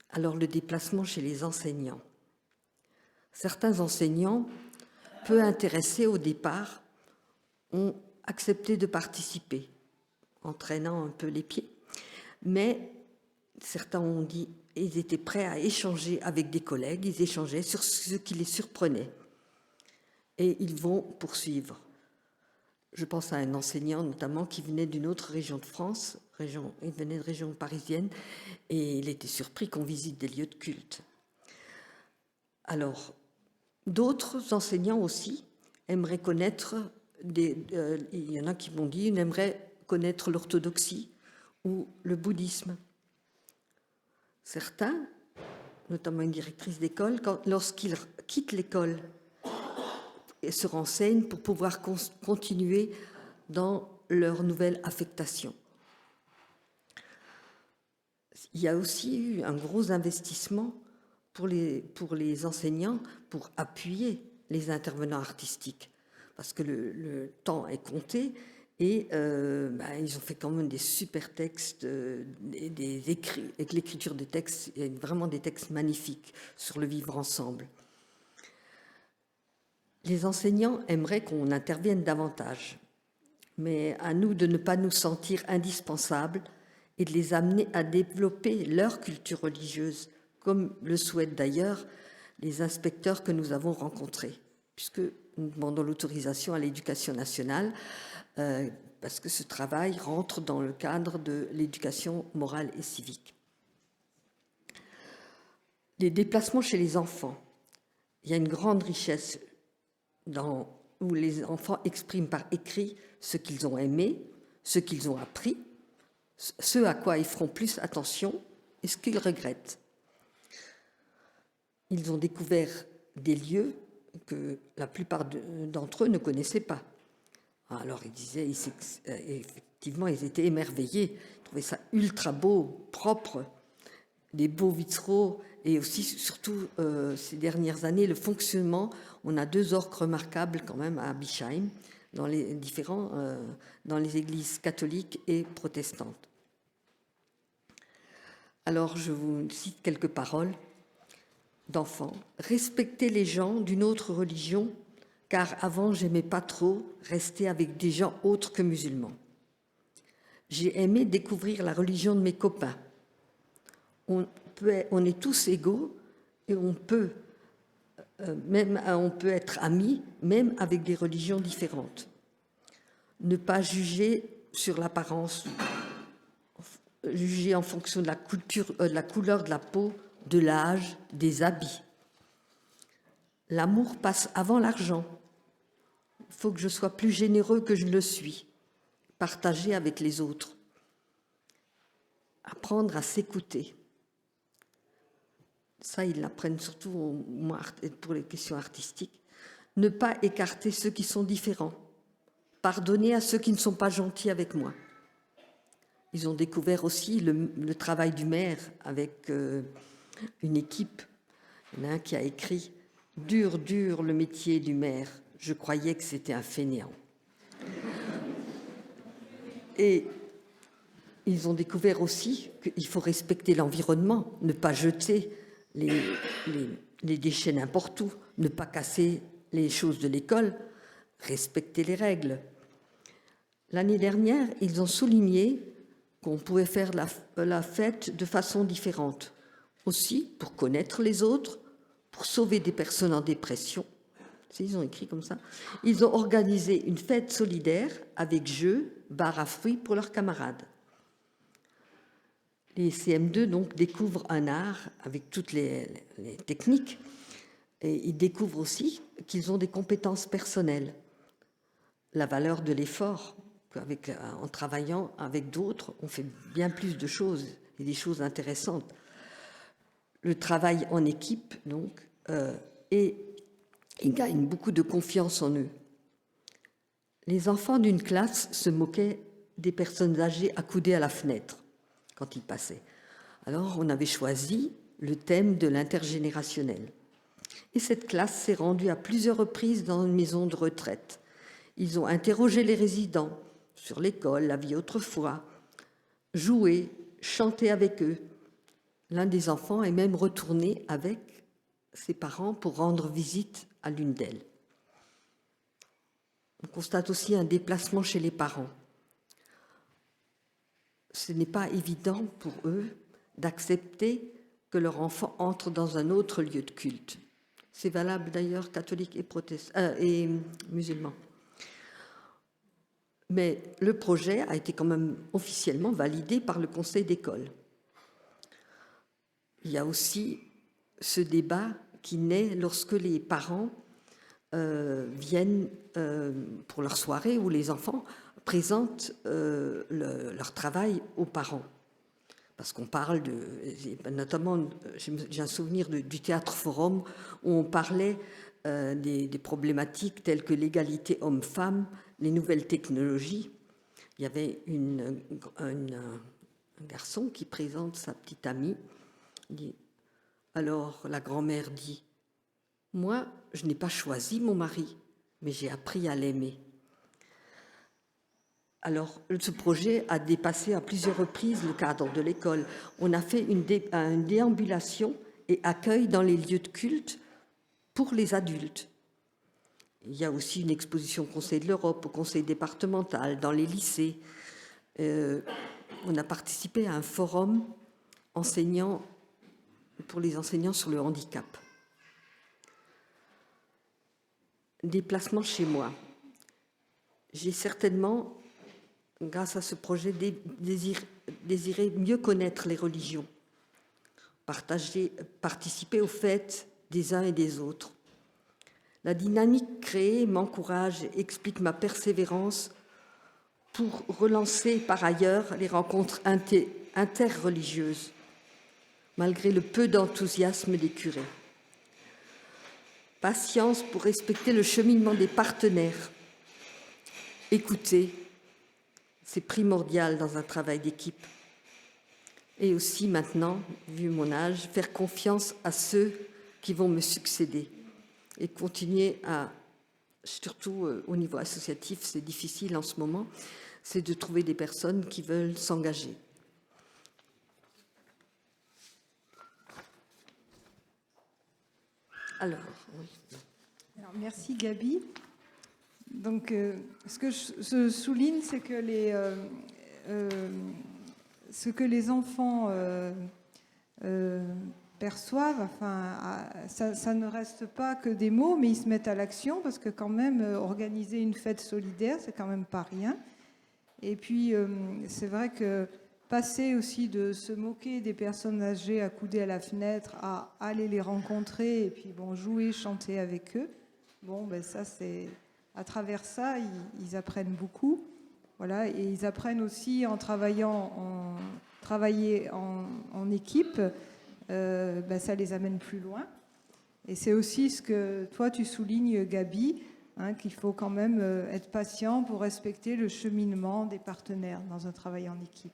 Alors le déplacement chez les enseignants. Certains enseignants, peu intéressés au départ, ont accepté de participer, en traînant un peu les pieds. Mais certains ont dit, ils étaient prêts à échanger avec des collègues, ils échangeaient sur ce qui les surprenait. Et ils vont poursuivre. Je pense à un enseignant notamment qui venait d'une autre région de France, il venait de région parisienne, et il était surpris qu'on visite des lieux de culte. Alors, d'autres enseignants aussi aimeraient connaître, il y en a qui m'ont dit, ils aimeraient connaître l'orthodoxie ou le bouddhisme. Certains, notamment une directrice d'école, lorsqu'ils quittent l'école, et se renseignent pour pouvoir continuer dans leur nouvelle affectation. Il y a aussi eu un gros investissement pour les enseignants pour appuyer les intervenants artistiques, parce que le temps est compté et ils ont fait quand même des super textes, des écrits, avec l'écriture des textes, il y a vraiment des textes magnifiques sur le vivre ensemble. Les enseignants aimeraient qu'on intervienne davantage, mais à nous de ne pas nous sentir indispensables et de les amener à développer leur culture religieuse, comme le souhaitent d'ailleurs les inspecteurs que nous avons rencontrés, puisque nous demandons l'autorisation à l'Éducation nationale, parce que ce travail rentre dans le cadre de l'éducation morale et civique. Les déplacements chez les enfants. Il y a une grande richesse où les enfants expriment par écrit ce qu'ils ont aimé, ce qu'ils ont appris, ce à quoi ils feront plus attention et ce qu'ils regrettent. Ils ont découvert des lieux que la plupart d'entre eux ne connaissaient pas. Alors ils disaient, effectivement, ils étaient émerveillés, ils trouvaient ça ultra beau, propre, des beaux vitraux, et aussi, surtout, ces dernières années, le fonctionnement. On a 2 orgues remarquables quand même à Bischheim, dans les églises catholiques et protestantes. Alors, je vous cite quelques paroles d'enfants. « Respectez les gens d'une autre religion, car avant, j'aimais pas trop rester avec des gens autres que musulmans. J'ai aimé découvrir la religion de mes copains. On est tous égaux et on peut être amis, même avec des religions différentes. Ne pas juger sur l'apparence, juger en fonction de la couleur de la peau, de l'âge, des habits. L'amour passe avant l'argent. Il faut que je sois plus généreux que je le suis, partager avec les autres. Apprendre à s'écouter. Ça, ils l'apprennent surtout pour les questions artistiques. Ne pas écarter ceux qui sont différents. Pardonner à ceux qui ne sont pas gentils avec moi. Ils ont découvert aussi le travail du maire avec une équipe. Il y en a un qui a écrit « Dur, dur le métier du maire. Je croyais que c'était un fainéant. » Et Ils ont découvert aussi qu'il faut respecter l'environnement, ne pas jeter les déchets n'importe où, ne pas casser les choses de l'école, respecter les règles. L'année dernière, ils ont souligné qu'on pouvait faire la fête de façon différente. Aussi, pour connaître les autres, pour sauver des personnes en dépression. Ils ont écrit comme ça. Ils ont organisé une fête solidaire avec jeux, bar à fruits pour leurs camarades. Les CM2 donc découvrent un art avec toutes les techniques et ils découvrent aussi qu'ils ont des compétences personnelles. La valeur de l'effort, en travaillant avec d'autres, on fait bien plus de choses et des choses intéressantes. Le travail en équipe, donc, et ils gagnent beaucoup de confiance en eux. Les enfants d'une classe se moquaient des personnes âgées accoudées à la fenêtre quand ils passaient. Alors, on avait choisi le thème de l'intergénérationnel. Et cette classe s'est rendue à plusieurs reprises dans une maison de retraite. Ils ont interrogé les résidents sur l'école, la vie autrefois, joué, chanté avec eux. L'un des enfants est même retourné avec ses parents pour rendre visite à l'une d'elles. On constate aussi un déplacement chez les parents. Ce n'est pas évident pour eux d'accepter que leur enfant entre dans un autre lieu de culte. C'est valable d'ailleurs catholiques et musulmans. Mais le projet a été quand même officiellement validé par le conseil d'école. Il y a aussi ce débat qui naît lorsque les parents viennent pour leur soirée où les enfants présentent leur travail aux parents. Parce qu'on parle notamment, j'ai un souvenir du théâtre forum où on parlait des problématiques telles que l'égalité homme-femme, les nouvelles technologies. Il y avait un garçon qui présente sa petite amie. Alors la grand-mère dit « Moi, je n'ai pas choisi mon mari, mais j'ai appris à l'aimer. » Alors, ce projet a dépassé à plusieurs reprises le cadre de l'école. On a fait une déambulation et accueil dans les lieux de culte pour les adultes. Il y a aussi une exposition au Conseil de l'Europe, au Conseil départemental, dans les lycées. On a participé à un forum pour les enseignants sur le handicap. Déplacement chez moi. J'ai certainement, grâce à ce projet, désiré mieux connaître les religions, participer aux fêtes des uns et des autres. La dynamique créée m'encourage et explique ma persévérance pour relancer par ailleurs les rencontres interreligieuses, malgré le peu d'enthousiasme des curés. Patience pour respecter le cheminement des partenaires. Écouter, c'est primordial dans un travail d'équipe. Et aussi maintenant, vu mon âge, faire confiance à ceux qui vont me succéder et continuer surtout au niveau associatif, c'est difficile en ce moment, c'est de trouver des personnes qui veulent s'engager. Alors, merci Gabi. Donc, ce que je souligne, c'est que ce que les enfants perçoivent, enfin, ça ne reste pas que des mots, mais ils se mettent à l'action parce que quand même, organiser une fête solidaire, c'est quand même pas rien. Et puis, c'est vrai que passer aussi de se moquer des personnes âgées accoudées à la fenêtre à aller les rencontrer et puis bon, jouer, chanter avec eux, bon, ben ça, c'est... À travers ça, ils apprennent beaucoup. Voilà, et ils apprennent aussi en travaillant en équipe, ça les amène plus loin. Et c'est aussi ce que toi tu soulignes, Gabi, qu'il faut quand même être patient pour respecter le cheminement des partenaires dans un travail en équipe.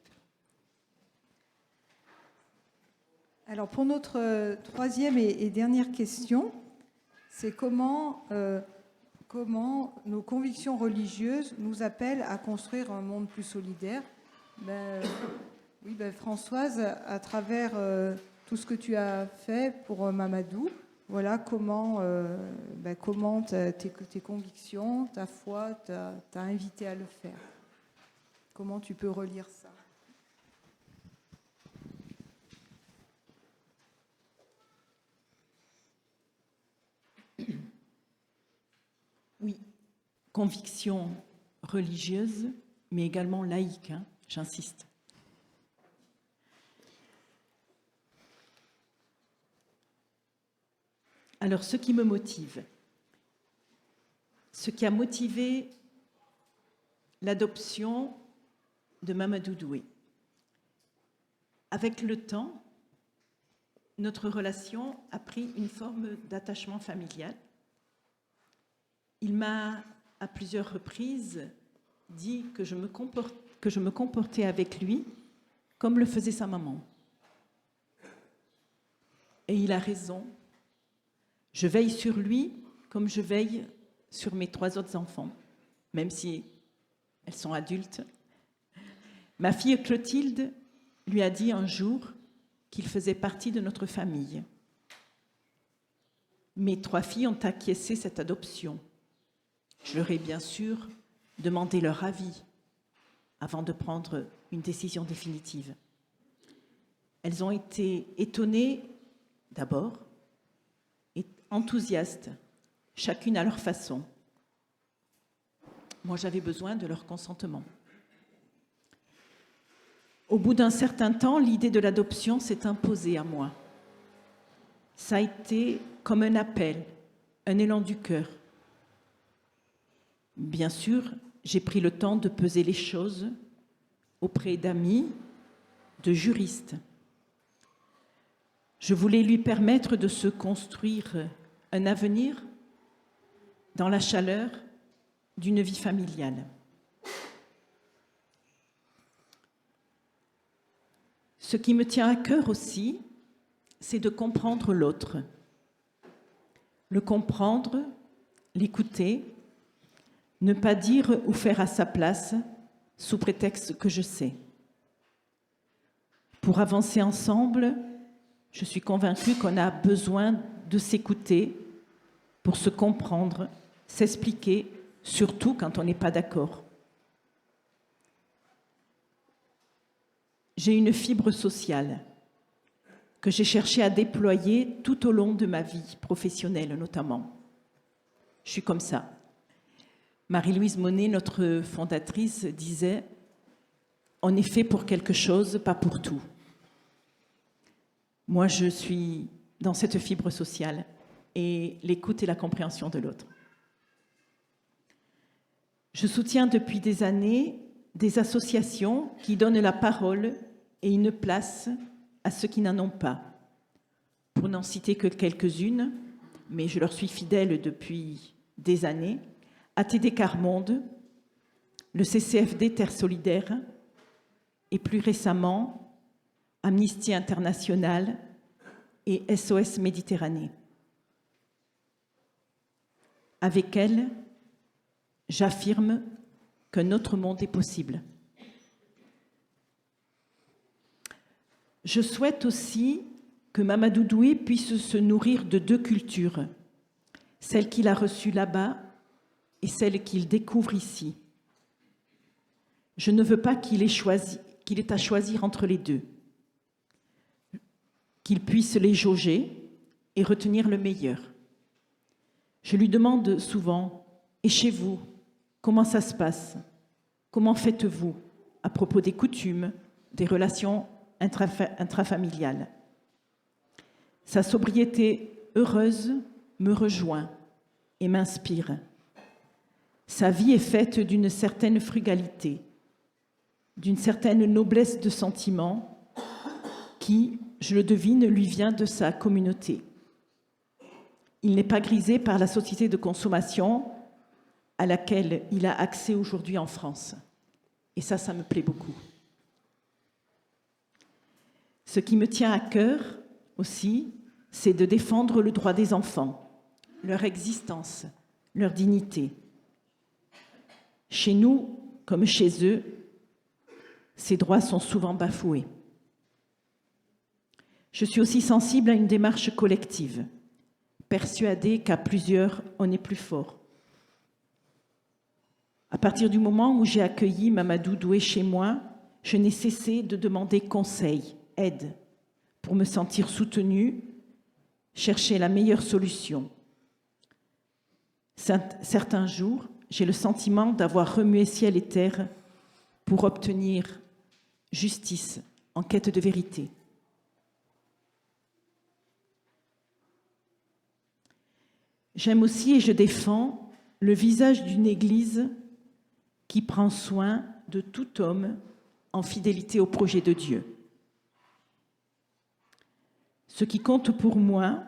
Alors pour notre troisième et dernière question, c'est comment nos convictions religieuses nous appellent à construire un monde plus solidaire. Oui, Françoise, à travers tout ce que tu as fait pour Mamadou, voilà comment tes convictions, ta foi t'a invité à le faire. Comment tu peux relire ça? Oui, conviction religieuse, mais également laïque, hein, j'insiste. Alors, ce qui me motive, ce qui a motivé l'adoption de Mamadou Doué. Avec le temps, notre relation a pris une forme d'attachement familial. Il m'a, à plusieurs reprises, dit que je me comportais avec lui comme le faisait sa maman. Et il a raison. Je veille sur lui comme je veille sur mes 3 autres enfants, même si elles sont adultes. Ma fille Clotilde lui a dit un jour qu'il faisait partie de notre famille. Mes 3 filles ont acquiescé cette adoption. Je leur ai bien sûr demandé leur avis avant de prendre une décision définitive. Elles ont été étonnées d'abord et enthousiastes, chacune à leur façon. Moi, j'avais besoin de leur consentement. Au bout d'un certain temps, l'idée de l'adoption s'est imposée à moi. Ça a été comme un appel, un élan du cœur. Bien sûr, j'ai pris le temps de peser les choses auprès d'amis, de juristes. Je voulais lui permettre de se construire un avenir dans la chaleur d'une vie familiale. Ce qui me tient à cœur aussi, c'est de comprendre l'autre. Le comprendre, l'écouter, ne pas dire ou faire à sa place sous prétexte que je sais. Pour avancer ensemble, je suis convaincue qu'on a besoin de s'écouter pour se comprendre, s'expliquer, surtout quand on n'est pas d'accord. J'ai une fibre sociale que j'ai cherché à déployer tout au long de ma vie professionnelle notamment. Je suis comme ça. Marie-Louise Monet, notre fondatrice, disait « On est fait pour quelque chose, pas pour tout ». Moi, je suis dans cette fibre sociale et l'écoute et la compréhension de l'autre. Je soutiens depuis des années des associations qui donnent la parole et une place à ceux qui n'en ont pas. Pour n'en citer que quelques-unes, mais je leur suis fidèle depuis des années, ATD Quart Monde, le CCFD Terre Solidaire et plus récemment Amnesty International et SOS Méditerranée. Avec elles, j'affirme qu'un autre monde est possible. Je souhaite aussi que Mamadou Doué puisse se nourrir de 2 cultures, celle qu'il a reçue là-bas et celle qu'il découvre ici. Je ne veux pas qu'il ait à choisir entre les 2, qu'il puisse les jauger et retenir le meilleur. Je lui demande souvent « Et chez vous, comment ça se passe? Comment faites-vous à propos des coutumes, des relations intrafamiliales ?» Sa sobriété heureuse me rejoint et m'inspire. Sa vie est faite d'une certaine frugalité, d'une certaine noblesse de sentiments qui, je le devine, lui vient de sa communauté. Il n'est pas grisé par la société de consommation à laquelle il a accès aujourd'hui en France. Et ça me plaît beaucoup. Ce qui me tient à cœur aussi, c'est de défendre le droit des enfants, leur existence, leur dignité. Chez nous, comme chez eux, Ces droits sont souvent bafoués. Je suis aussi sensible à une démarche collective, persuadée qu'à plusieurs, on est plus fort. À partir du moment où j'ai accueilli Mamadou Doué chez moi, je n'ai cessé de demander conseil, aide, pour me sentir soutenue, chercher la meilleure solution. Certains jours, j'ai le sentiment d'avoir remué ciel et terre pour obtenir justice en quête de vérité. J'aime aussi et je défends le visage d'une Église qui prend soin de tout homme en fidélité au projet de Dieu. Ce qui compte pour moi,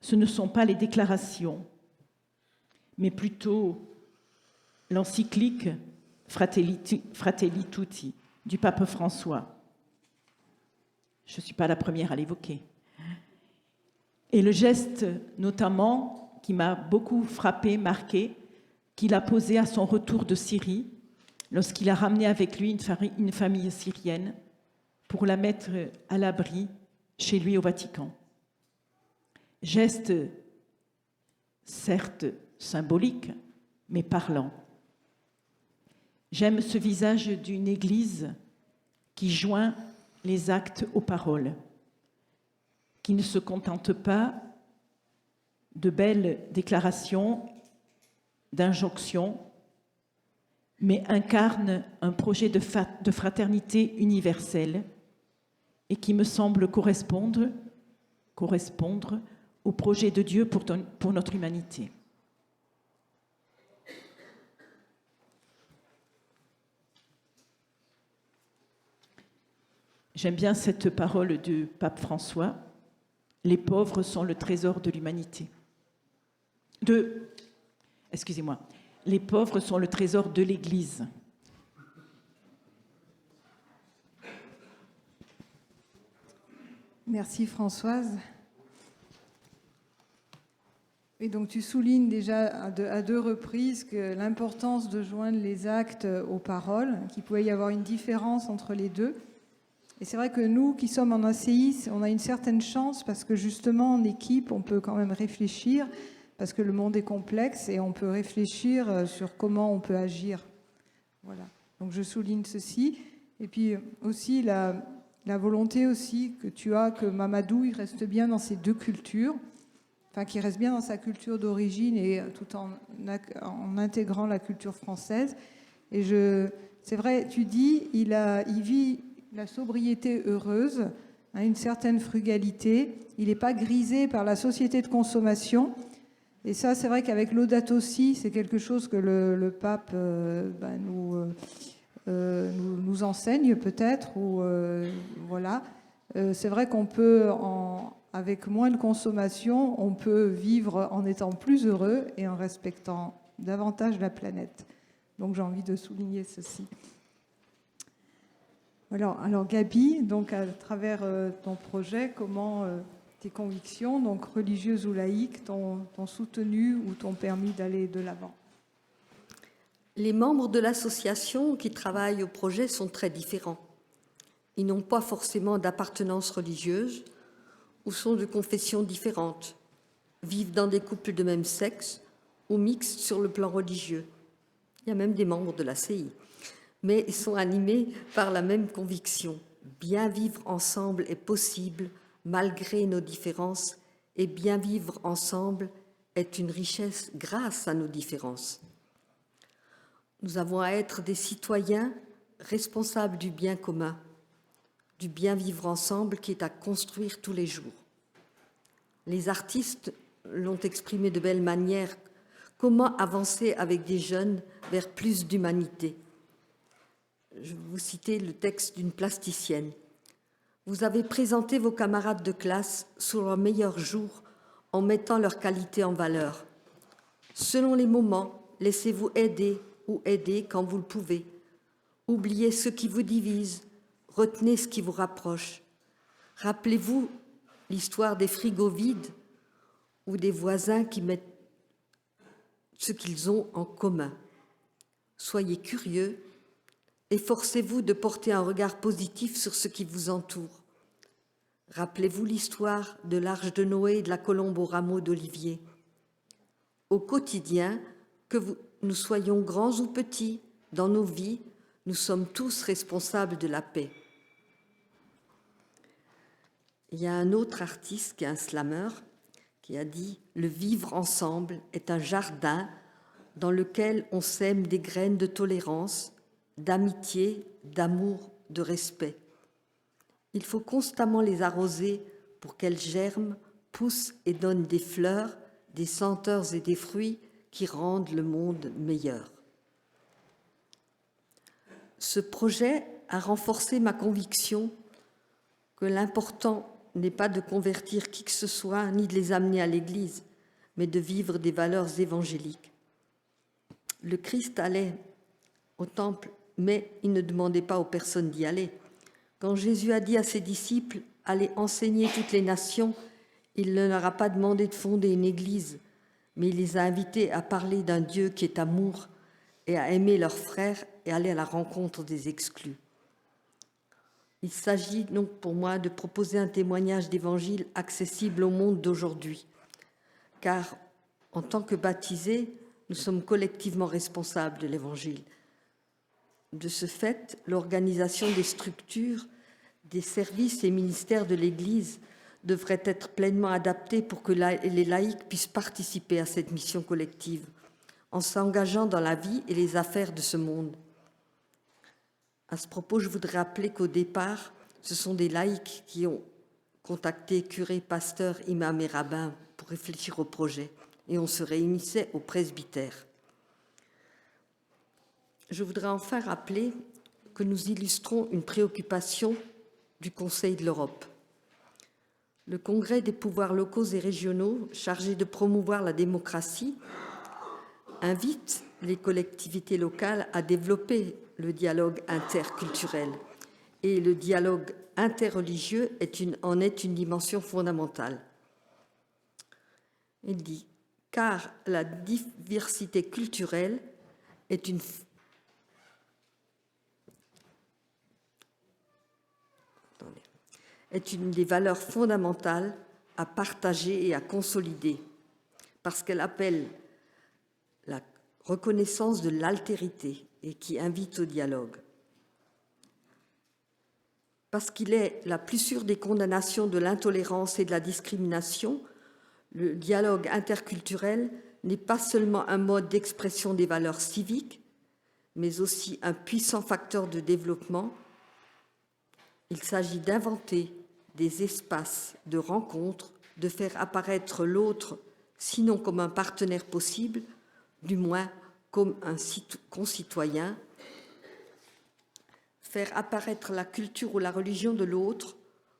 ce ne sont pas les déclarations, mais plutôt l'encyclique Fratelli Tutti du pape François. Je ne suis pas la première à l'évoquer. Et le geste, notamment, qui m'a beaucoup frappé, marqué, qu'il a posé à son retour de Syrie, lorsqu'il a ramené avec lui une famille syrienne pour la mettre à l'abri chez lui au Vatican. Geste, certes symbolique, mais parlant. J'aime ce visage d'une Église qui joint les actes aux paroles, qui ne se contente pas de belles déclarations, d'injonctions, mais incarne un projet de fraternité universelle et qui me semble correspondre au projet de Dieu pour notre humanité. J'aime bien cette parole du pape François. Les pauvres sont le trésor de l'humanité. Les pauvres sont le trésor de l'Église. Merci Françoise. Et donc tu soulignes déjà à deux reprises que l'importance de joindre les actes aux paroles, qu'il pouvait y avoir une différence entre les deux. Et c'est vrai que nous qui sommes en ACI, on a une certaine chance parce que justement en équipe, on peut quand même réfléchir parce que le monde est complexe et on peut réfléchir sur comment on peut agir. Voilà. Donc je souligne ceci. Et puis aussi la volonté aussi que tu as que Mamadou il reste bien dans ces deux cultures, enfin qu'il reste bien dans sa culture d'origine et tout en intégrant la culture française. Et c'est vrai, tu dis, il vit la sobriété heureuse, une certaine frugalité. Il n'est pas grisé par la société de consommation. Et ça, c'est vrai qu'avec Laudato Si, c'est quelque chose que le pape nous enseigne peut-être. Voilà. C'est vrai qu'on peut, avec moins de consommation, on peut vivre en étant plus heureux et en respectant davantage la planète. Donc j'ai envie de souligner ceci. Alors Gabi, donc à travers ton projet, comment tes convictions, donc religieuses ou laïques, t'ont soutenu ou t'ont permis d'aller de l'avant? Les membres de l'association qui travaillent au projet sont très différents. Ils n'ont pas forcément d'appartenance religieuse ou sont de confessions différentes, vivent dans des couples de même sexe ou mixtes sur le plan religieux. Il y a même des membres de l'ACI. Mais ils sont animés par la même conviction. Bien vivre ensemble est possible malgré nos différences et bien vivre ensemble est une richesse grâce à nos différences. Nous avons à être des citoyens responsables du bien commun, du bien vivre ensemble qui est à construire tous les jours. Les artistes l'ont exprimé de belle manière. Comment avancer avec des jeunes vers plus d'humanité ? Je vais vous citer le texte d'une plasticienne. Vous avez présenté vos camarades de classe sous leur meilleur jour en mettant leurs qualités en valeur. Selon les moments, laissez-vous aider ou aider quand vous le pouvez. Oubliez ce qui vous divise, retenez ce qui vous rapproche. Rappelez-vous l'histoire des frigos vides ou des voisins qui mettent ce qu'ils ont en commun. Soyez curieux, Efforcez-vous de porter un regard positif sur ce qui vous entoure. Rappelez-vous l'histoire de l'arche de Noé et de la colombe au rameau d'olivier. Au quotidien, nous soyons grands ou petits, dans nos vies, nous sommes tous responsables de la paix. Il y a un autre artiste qui est un slammer qui a dit « Le vivre ensemble est un jardin dans lequel on sème des graines de tolérance, d'amitié, d'amour, de respect. Il faut constamment les arroser pour qu'elles germent, poussent et donnent des fleurs, des senteurs et des fruits qui rendent le monde meilleur. » Ce projet a renforcé ma conviction que l'important n'est pas de convertir qui que ce soit, ni de les amener à l'Église, mais de vivre des valeurs évangéliques. Le Christ allait au temple, mais il ne demandait pas aux personnes d'y aller. Quand Jésus a dit à ses disciples « Allez enseigner toutes les nations », il ne leur a pas demandé de fonder une Église, mais il les a invités à parler d'un Dieu qui est amour et à aimer leurs frères et aller à la rencontre des exclus. Il s'agit donc pour moi de proposer un témoignage d'évangile accessible au monde d'aujourd'hui, car en tant que baptisés, nous sommes collectivement responsables de l'évangile. De ce fait, l'organisation des structures, des services et ministères de l'Église devrait être pleinement adaptée pour que les laïcs puissent participer à cette mission collective, en s'engageant dans la vie et les affaires de ce monde. À ce propos, je voudrais rappeler qu'au départ, ce sont des laïcs qui ont contacté curés, pasteurs, imams et rabbins pour réfléchir au projet, et on se réunissait au presbytère. Je voudrais enfin rappeler que nous illustrons une préoccupation du Conseil de l'Europe. Le Congrès des pouvoirs locaux et régionaux, chargé de promouvoir la démocratie, invite les collectivités locales à développer le dialogue interculturel. Et le dialogue interreligieux en est une dimension fondamentale. Il dit « Car la diversité culturelle est une des valeurs fondamentales à partager et à consolider, parce qu'elle appelle la reconnaissance de l'altérité et qui invite au dialogue. Parce qu'il est la plus sûre des condamnations de l'intolérance et de la discrimination, le dialogue interculturel n'est pas seulement un mode d'expression des valeurs civiques, mais aussi un puissant facteur de développement. Il s'agit d'inventer des espaces de rencontre, de faire apparaître l'autre, sinon comme un partenaire possible, du moins comme un concitoyen, faire apparaître la culture ou la religion de l'autre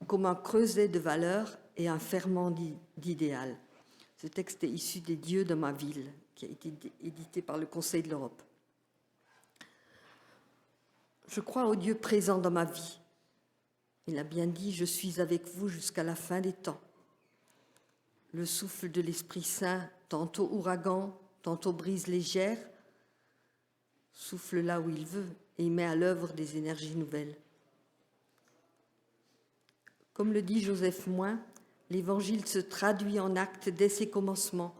comme un creuset de valeurs et un ferment d'idéal. Ce texte est issu des Dieux de ma ville, qui a été édité par le Conseil de l'Europe. Je crois au Dieu présent dans ma vie. Il a bien dit « Je suis avec vous jusqu'à la fin des temps ». Le souffle de l'Esprit Saint, tantôt ouragan, tantôt brise légère, souffle là où il veut et met à l'œuvre des énergies nouvelles. Comme le dit Joseph Moin, l'Évangile se traduit en actes dès ses commencements,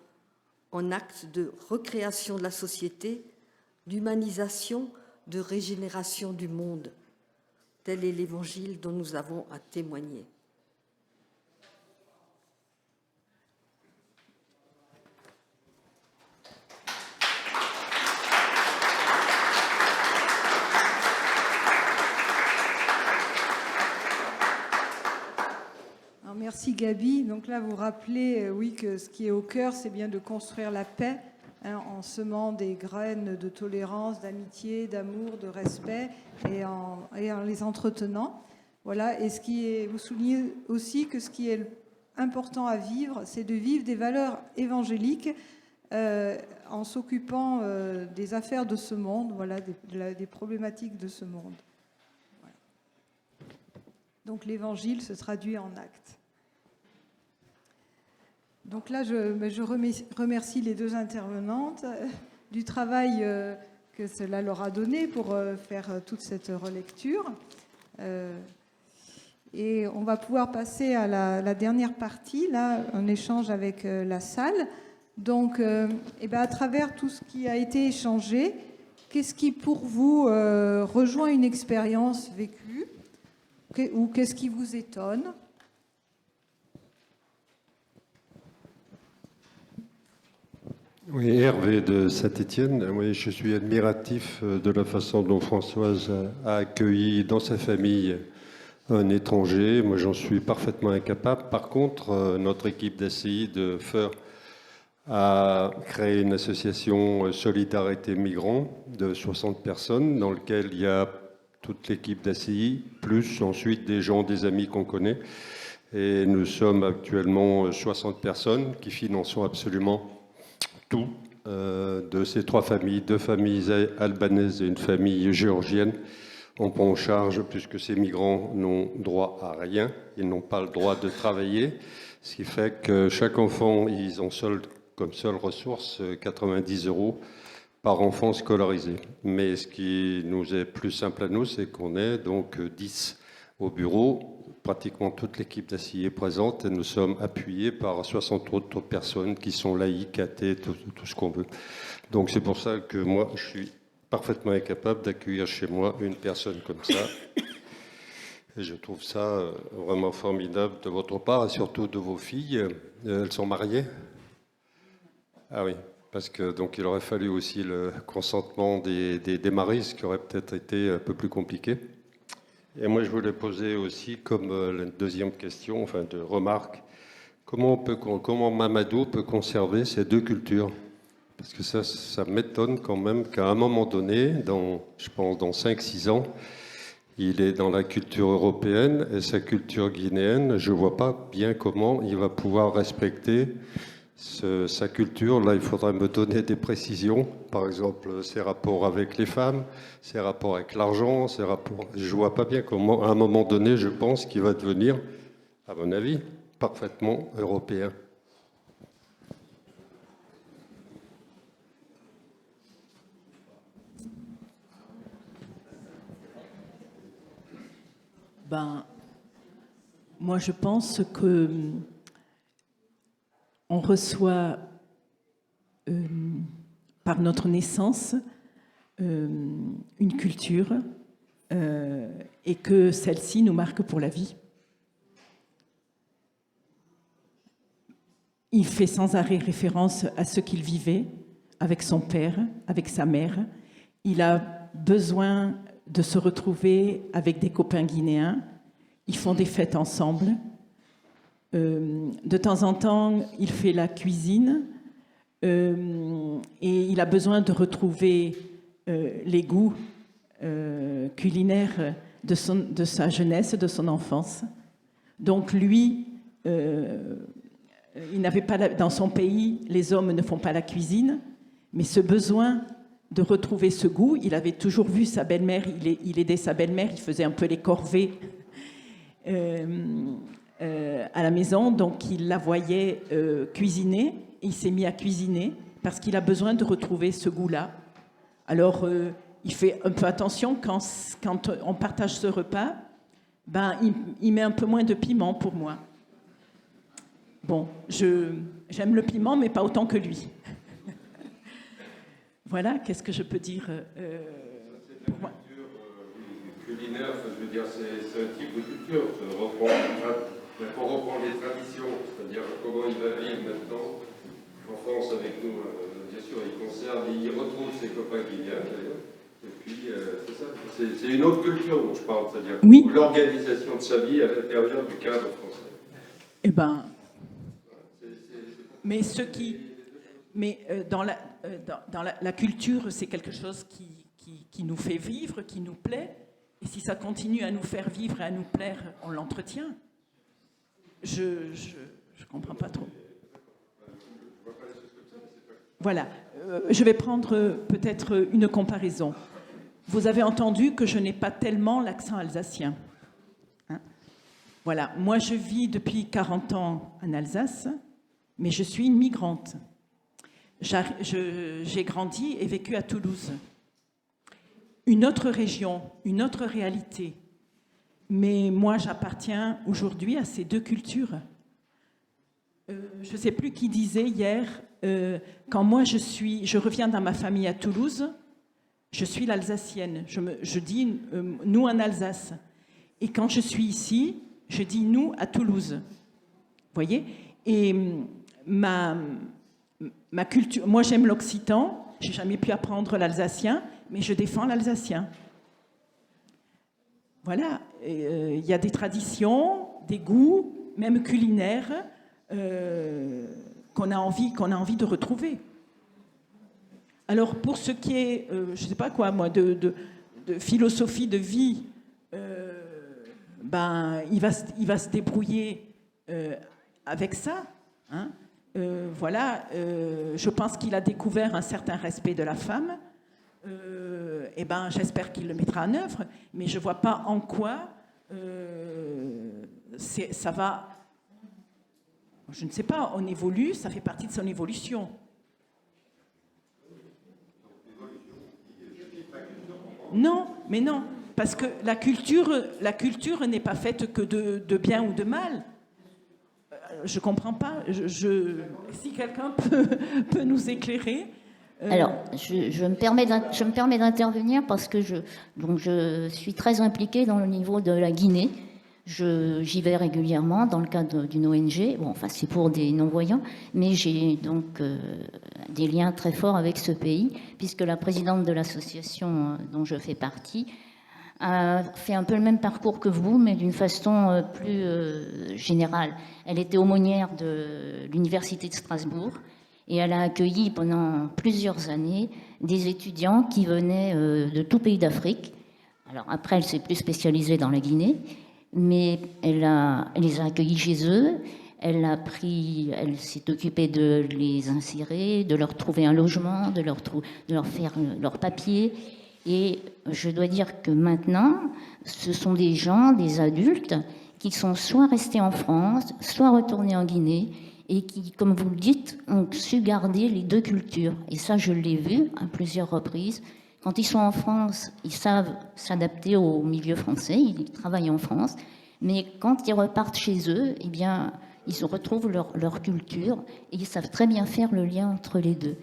en actes de recréation de la société, d'humanisation, de régénération du monde. Tel est l'Évangile dont nous avons à témoigner. Alors, merci Gabi. Donc là, vous rappelez, oui, que ce qui est au cœur, c'est bien de construire la paix, en semant des graines de tolérance, d'amitié, d'amour, de respect et en les entretenant. Voilà. Et vous soulignez aussi que ce qui est important à vivre, c'est de vivre des valeurs évangéliques en s'occupant des affaires de ce monde, voilà, des problématiques de ce monde. Voilà. Donc l'évangile se traduit en actes. Donc là, je remercie les deux intervenantes du travail que cela leur a donné pour faire toute cette relecture. Et on va pouvoir passer à la dernière partie, là, un échange avec la salle. Donc, à travers tout ce qui a été échangé, qu'est-ce qui, pour vous, rejoint une expérience vécue ou qu'est-ce qui vous étonne ? Oui, Hervé de Saint-Étienne. Oui, je suis admiratif de la façon dont Françoise a accueilli dans sa famille un étranger. Moi, j'en suis parfaitement incapable. Par contre, notre équipe d'ACI de FEUR a créé une association Solidarité Migrants de 60 personnes dans laquelle il y a toute l'équipe d'ACI, plus ensuite des gens, des amis qu'on connaît. Et nous sommes actuellement 60 personnes qui finançons absolument tout de ces 3 familles, 2 familles albanaises et une famille géorgienne. On prend en charge, puisque ces migrants n'ont droit à rien, ils n'ont pas le droit de travailler, ce qui fait que chaque enfant, ils ont comme seule ressource 90 € par enfant scolarisé. Mais ce qui nous est plus simple à nous, c'est qu'on est donc 10 au bureau. Pratiquement toute l'équipe d'ACI est présente et nous sommes appuyés par 60 autres personnes qui sont laïques, athées, tout ce qu'on veut. Donc c'est pour ça que moi, je suis parfaitement incapable d'accueillir chez moi une personne comme ça. Et je trouve ça vraiment formidable de votre part et surtout de vos filles. Elles sont mariées ? Ah oui, parce que donc il aurait fallu aussi le consentement des maris, ce qui aurait peut-être été un peu plus compliqué. Et moi, je voulais poser aussi comme la deuxième question, enfin de remarque, comment Mamadou peut conserver ces 2 cultures ? Parce que ça m'étonne quand même qu'à un moment donné, je pense dans 5-6 ans, il est dans la culture européenne et sa culture guinéenne. Je ne vois pas bien comment il va pouvoir respecter sa culture. Là, il faudrait me donner des précisions. Par exemple, ses rapports avec les femmes, ses rapports avec l'argent, ses rapports... Je ne vois pas bien comment, à un moment donné, je pense qu'il va devenir, à mon avis, parfaitement européen. Moi, je pense que on reçoit par notre naissance une culture et que celle-ci nous marque pour la vie. Il fait sans arrêt référence à ce qu'il vivait avec son père, avec sa mère. Il a besoin de se retrouver avec des copains guinéens. Ils font des fêtes ensemble. De temps en temps, il fait la cuisine et il a besoin de retrouver les goûts culinaires de sa jeunesse, de son enfance. Donc lui, il n'avait pas dans son pays, les hommes ne font pas la cuisine, mais ce besoin de retrouver ce goût, il avait toujours vu sa belle-mère, il aidait sa belle-mère, il faisait un peu les corvées à la maison, donc il la voyait cuisiner, et il s'est mis à cuisiner parce qu'il a besoin de retrouver ce goût-là. Alors, il fait un peu attention quand on partage ce repas, il met un peu moins de piment pour moi. Bon, j'aime le piment, mais pas autant que lui. Voilà, qu'est-ce que je peux dire pour moi. Culinaire, je veux dire, c'est un type de culture. On reprend les traditions, c'est-à-dire comment il va vivre maintenant en France avec nous. Bien sûr, il conserve, il retrouve ses copains guinéens d'ailleurs. Et puis, c'est ça. C'est une autre culture dont je parle, c'est-à-dire oui. L'organisation de sa vie à l'intérieur du cadre français. Eh ben, mais dans la culture, c'est quelque chose qui nous fait vivre, qui nous plaît. Et si ça continue à nous faire vivre et à nous plaire, on l'entretient. Je comprends pas trop. Voilà. Je vais prendre peut-être une comparaison. Vous avez entendu que je n'ai pas tellement l'accent alsacien. Hein ? Voilà. Moi, je vis depuis 40 ans en Alsace, mais je suis une migrante. J'ai grandi et vécu à Toulouse. une autre région, une autre réalité. Mais moi, j'appartiens aujourd'hui à ces deux cultures. Je ne sais plus qui disait hier, quand moi je reviens dans ma famille à Toulouse, je suis l'Alsacienne. Je dis nous en Alsace. Et quand je suis ici, je dis nous à Toulouse. Vous voyez? Et ma culture, moi j'aime l'occitan, j'ai jamais pu apprendre l'alsacien, mais je défends l'alsacien. Voilà, il y a des traditions, des goûts, même culinaires, qu'on a envie de retrouver. Alors pour ce qui est, je sais pas quoi moi, de philosophie de vie, ben il va se débrouiller avec ça. Hein. Voilà, je pense qu'il a découvert un certain respect de la femme. Et ben, j'espère qu'il le mettra en œuvre, mais je ne vois pas en quoi ça va. Je ne sais pas, on évolue, ça fait partie de son évolution. Non, mais non, parce que la culture n'est pas faite que de bien ou de mal. Je ne comprends pas. Si quelqu'un peut nous éclairer. Alors, je me permets d'intervenir parce que je suis très impliquée dans le niveau de la Guinée. J'y vais régulièrement dans le cadre d'une ONG. Bon, enfin, c'est pour des non-voyants, mais j'ai donc des liens très forts avec ce pays, puisque la présidente de l'association dont je fais partie a fait un peu le même parcours que vous, mais d'une façon plus générale. Elle était aumônière de l'Université de Strasbourg et elle a accueilli pendant plusieurs années des étudiants qui venaient de tout pays d'Afrique. Alors après, elle s'est plus spécialisée dans la Guinée, mais elle les a accueillis chez eux. Elle s'est occupée de les insérer, de leur trouver un logement, de leur faire leurs papiers. Et je dois dire que maintenant, ce sont des gens, des adultes, qui sont soit restés en France, soit retournés en Guinée, et qui, comme vous le dites, ont su garder les deux cultures. Et ça, je l'ai vu à plusieurs reprises. Quand ils sont en France, ils savent s'adapter au milieu français, ils travaillent en France, mais quand ils repartent chez eux, eh bien, ils retrouvent leur culture, et ils savent très bien faire le lien entre les deux.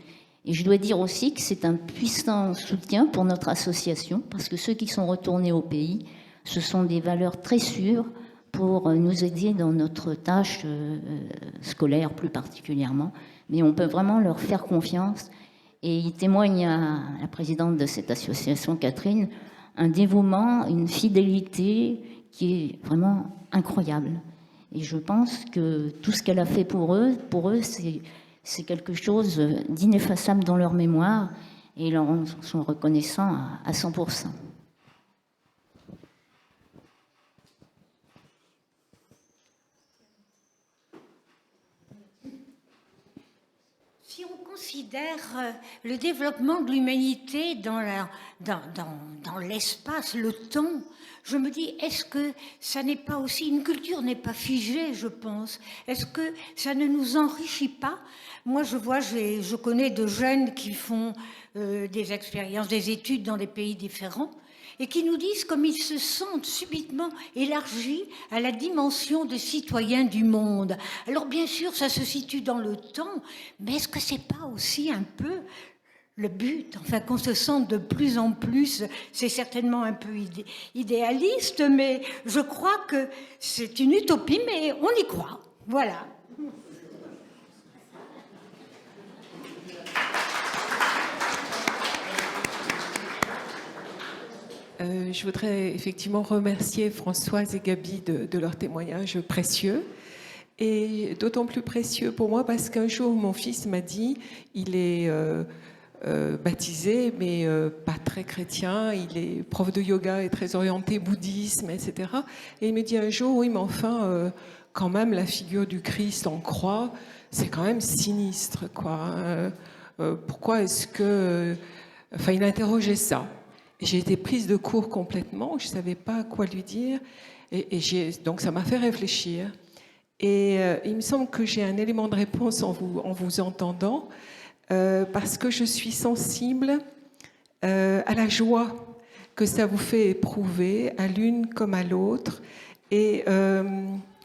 Et je dois dire aussi que c'est un puissant soutien pour notre association, parce que ceux qui sont retournés au pays, ce sont des valeurs très sûres pour nous aider dans notre tâche scolaire plus particulièrement. Mais on peut vraiment leur faire confiance. Et ils témoignent à la présidente de cette association, Catherine, un dévouement, une fidélité qui est vraiment incroyable. Et je pense que tout ce qu'elle a fait pour eux c'est quelque chose d'ineffaçable dans leur mémoire et ils leur sont reconnaissants à 100%. Si on considère le développement de l'humanité dans l'espace, le temps, je me dis, est-ce que ça n'est pas aussi, une culture n'est pas figée, je pense. Est-ce que ça ne nous enrichit pas? Moi, je connais de jeunes qui font des expériences, des études dans des pays différents et qui nous disent comme ils se sentent subitement élargis à la dimension de citoyens du monde. Alors bien sûr, ça se situe dans le temps, mais est-ce que c'est pas aussi un peu le but, enfin qu'on se sente de plus en plus, c'est certainement un peu idéaliste, mais je crois que c'est une utopie, mais on y croit. Voilà. Je voudrais effectivement remercier Françoise et Gabi de leur témoignage précieux. Et d'autant plus précieux pour moi parce qu'un jour, mon fils m'a dit, il est baptisé, mais pas très chrétien, il est prof de yoga et très orienté bouddhisme, etc. Et il me dit un jour, oui, mais enfin, quand même, la figure du Christ en croix, c'est quand même sinistre, quoi. Pourquoi est-ce que... Enfin, il interrogeait ça. J'ai été prise de court complètement, je ne savais pas quoi lui dire, donc ça m'a fait réfléchir. Et il me semble que j'ai un élément de réponse en vous entendant, parce que je suis sensible à la joie. que ça vous fait éprouver à l'une comme à l'autre et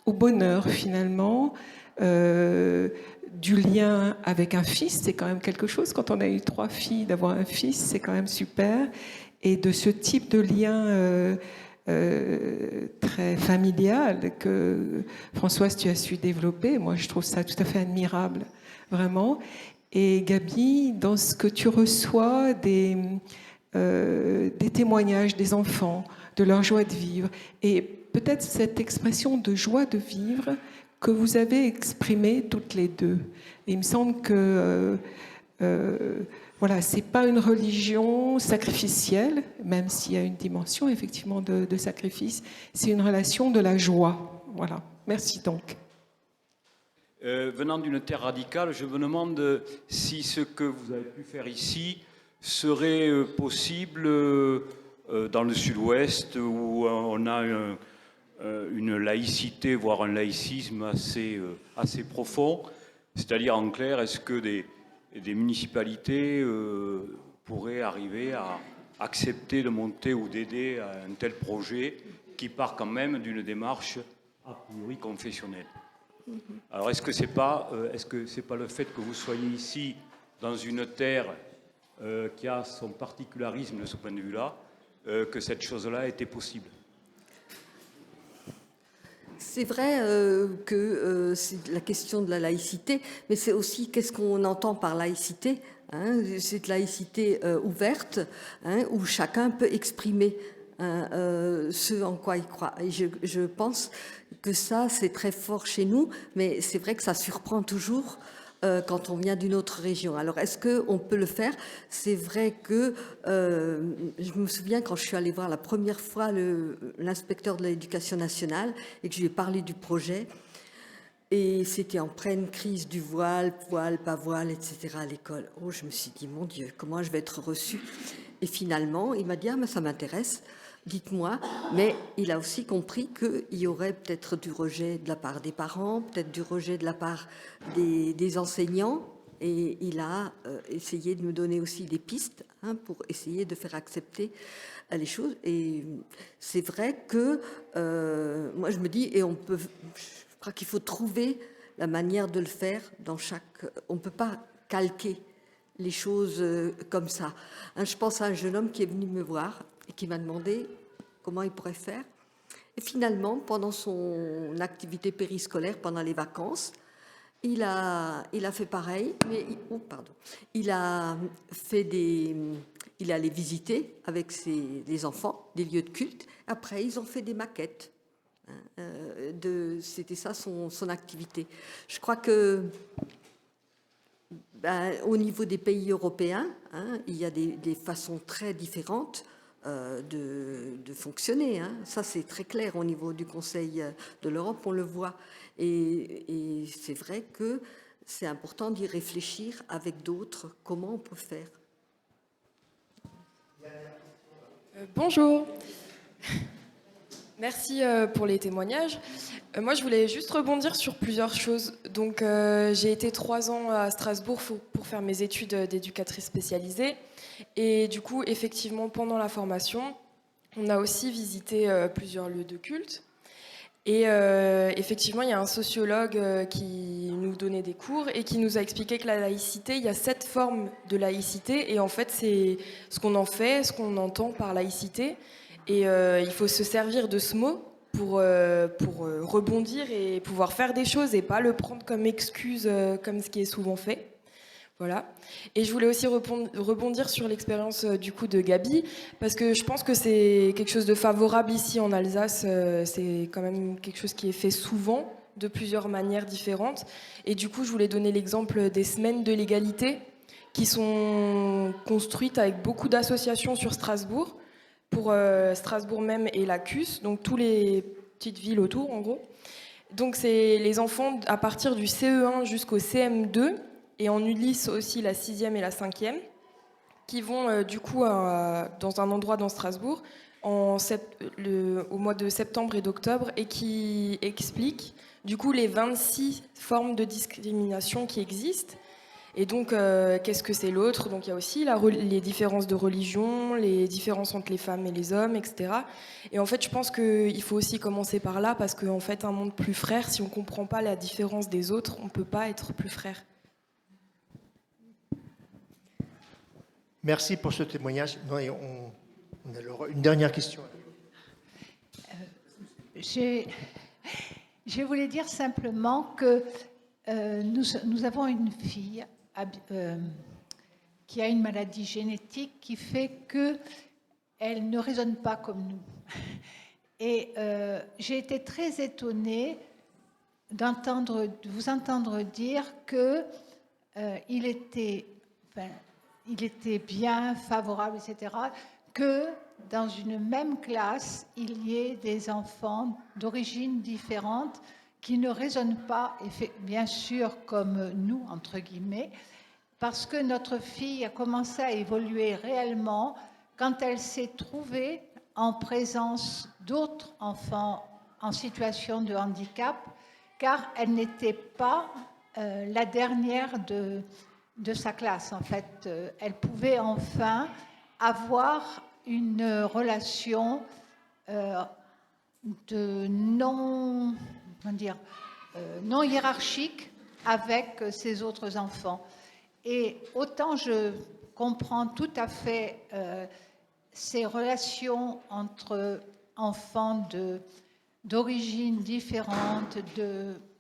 au bonheur finalement du lien avec un fils. C'est quand même quelque chose, quand on a eu 3 filles, d'avoir un fils, c'est quand même super. Et de ce type de lien très familial que Françoise, tu as su développer, moi je trouve ça tout à fait admirable, vraiment. Et Gabi, dans ce que tu reçois des témoignages des enfants, de leur joie de vivre, et peut-être cette expression de joie de vivre que vous avez exprimée toutes les deux. Et il me semble que voilà, c'est pas une religion sacrificielle, même s'il y a une dimension effectivement de sacrifice, c'est une relation de la joie. Voilà. Merci donc. Venant d'une terre radicale, je me demande si ce que vous avez pu faire ici serait possible dans le sud-ouest où on a une laïcité, voire un laïcisme assez profond. C'est-à-dire, en clair, est-ce que des municipalités pourraient arriver à accepter de monter ou d'aider à un tel projet qui part quand même d'une démarche a priori confessionnelle? Alors, est-ce que c'est pas le fait que vous soyez ici dans une terre qui a son particularisme de ce point de vue-là, que cette chose-là était possible? C'est vrai que c'est la question de la laïcité, mais c'est aussi qu'est-ce qu'on entend par laïcité. Cette laïcité ouverte, où chacun peut exprimer ce en quoi il croit. Et je pense que ça, c'est très fort chez nous, mais c'est vrai que ça surprend toujours quand on vient d'une autre région. Alors, est-ce qu'on peut le faire? C'est vrai que je me souviens quand je suis allée voir la première fois l'inspecteur de l'éducation nationale et que je lui ai parlé du projet, et c'était en pleine crise du voile, pas voile, etc. à l'école. Oh, je me suis dit, mon Dieu, comment je vais être reçue? Et finalement, il m'a dit, ah, mais ça m'intéresse, dites-moi. Mais il a aussi compris qu'il y aurait peut-être du rejet de la part des parents, peut-être du rejet de la part des enseignants. Et il a essayé de me donner aussi des pistes pour essayer de faire accepter les choses. Et c'est vrai que moi, je me dis, et on peut... Je crois qu'il faut trouver la manière de le faire dans chaque... On ne peut pas calquer les choses comme ça. Je pense à un jeune homme qui est venu me voir et qui m'a demandé comment il pourrait faire. Et finalement, pendant son activité périscolaire, pendant les vacances, il a fait pareil, mais il a fait il est allé visiter avec les enfants des lieux de culte. Après, ils ont fait des maquettes. C'était ça son activité. Je crois que au niveau des pays européens, il y a des façons très différentes de fonctionner. Ça, c'est très clair au niveau du Conseil de l'Europe, on le voit. Et c'est vrai que c'est important d'y réfléchir avec d'autres, comment on peut faire. Bonjour. Merci pour les témoignages. Moi, je voulais juste rebondir sur plusieurs choses. Donc, j'ai été 3 ans à Strasbourg pour faire mes études d'éducatrice spécialisée. Et du coup, effectivement, pendant la formation, on a aussi visité plusieurs lieux de culte. Et effectivement, il y a un sociologue qui nous donnait des cours et qui nous a expliqué que la laïcité, il y a 7 formes de laïcité. Et en fait, c'est ce qu'on en fait, ce qu'on entend par laïcité. Et il faut se servir de ce mot pour rebondir et pouvoir faire des choses et pas le prendre comme excuse, comme ce qui est souvent fait. Voilà. Et je voulais aussi rebondir sur l'expérience du coup de Gabi, parce que je pense que c'est quelque chose de favorable ici en Alsace. C'est quand même quelque chose qui est fait souvent, de plusieurs manières différentes. Et du coup, je voulais donner l'exemple des semaines de l'égalité qui sont construites avec beaucoup d'associations sur Strasbourg, pour Strasbourg même et la CUS, donc toutes les petites villes autour en gros. Donc c'est les enfants à partir du CE1 jusqu'au CM2, et en Ulysse aussi la 6e et la 5e, qui vont du coup dans un endroit dans Strasbourg au mois de septembre et d'octobre, et qui expliquent du coup les 26 formes de discrimination qui existent. Et donc, qu'est-ce que c'est l'autre? Donc, il y a aussi les différences de religion, les différences entre les femmes et les hommes, etc. Et en fait, je pense qu'il faut aussi commencer par là, parce qu'en fait, un monde plus frère, si on ne comprend pas la différence des autres, on ne peut pas être plus frère. Merci pour ce témoignage. Non, et on a une dernière question. Je voulais dire simplement que nous avons une fille qui a une maladie génétique qui fait qu'elle ne raisonne pas comme nous. Et j'ai été très étonnée de vous entendre dire qu'il était bien, favorable, etc., que dans une même classe, il y ait des enfants d'origines différentes qui ne raisonnent pas, bien sûr, comme nous, entre guillemets, parce que notre fille a commencé à évoluer réellement quand elle s'est trouvée en présence d'autres enfants en situation de handicap, car elle n'était pas la dernière de sa classe. En fait, elle pouvait enfin avoir une relation non hiérarchique avec ses autres enfants. Et autant je comprends tout à fait ces relations entre enfants d'origines différentes,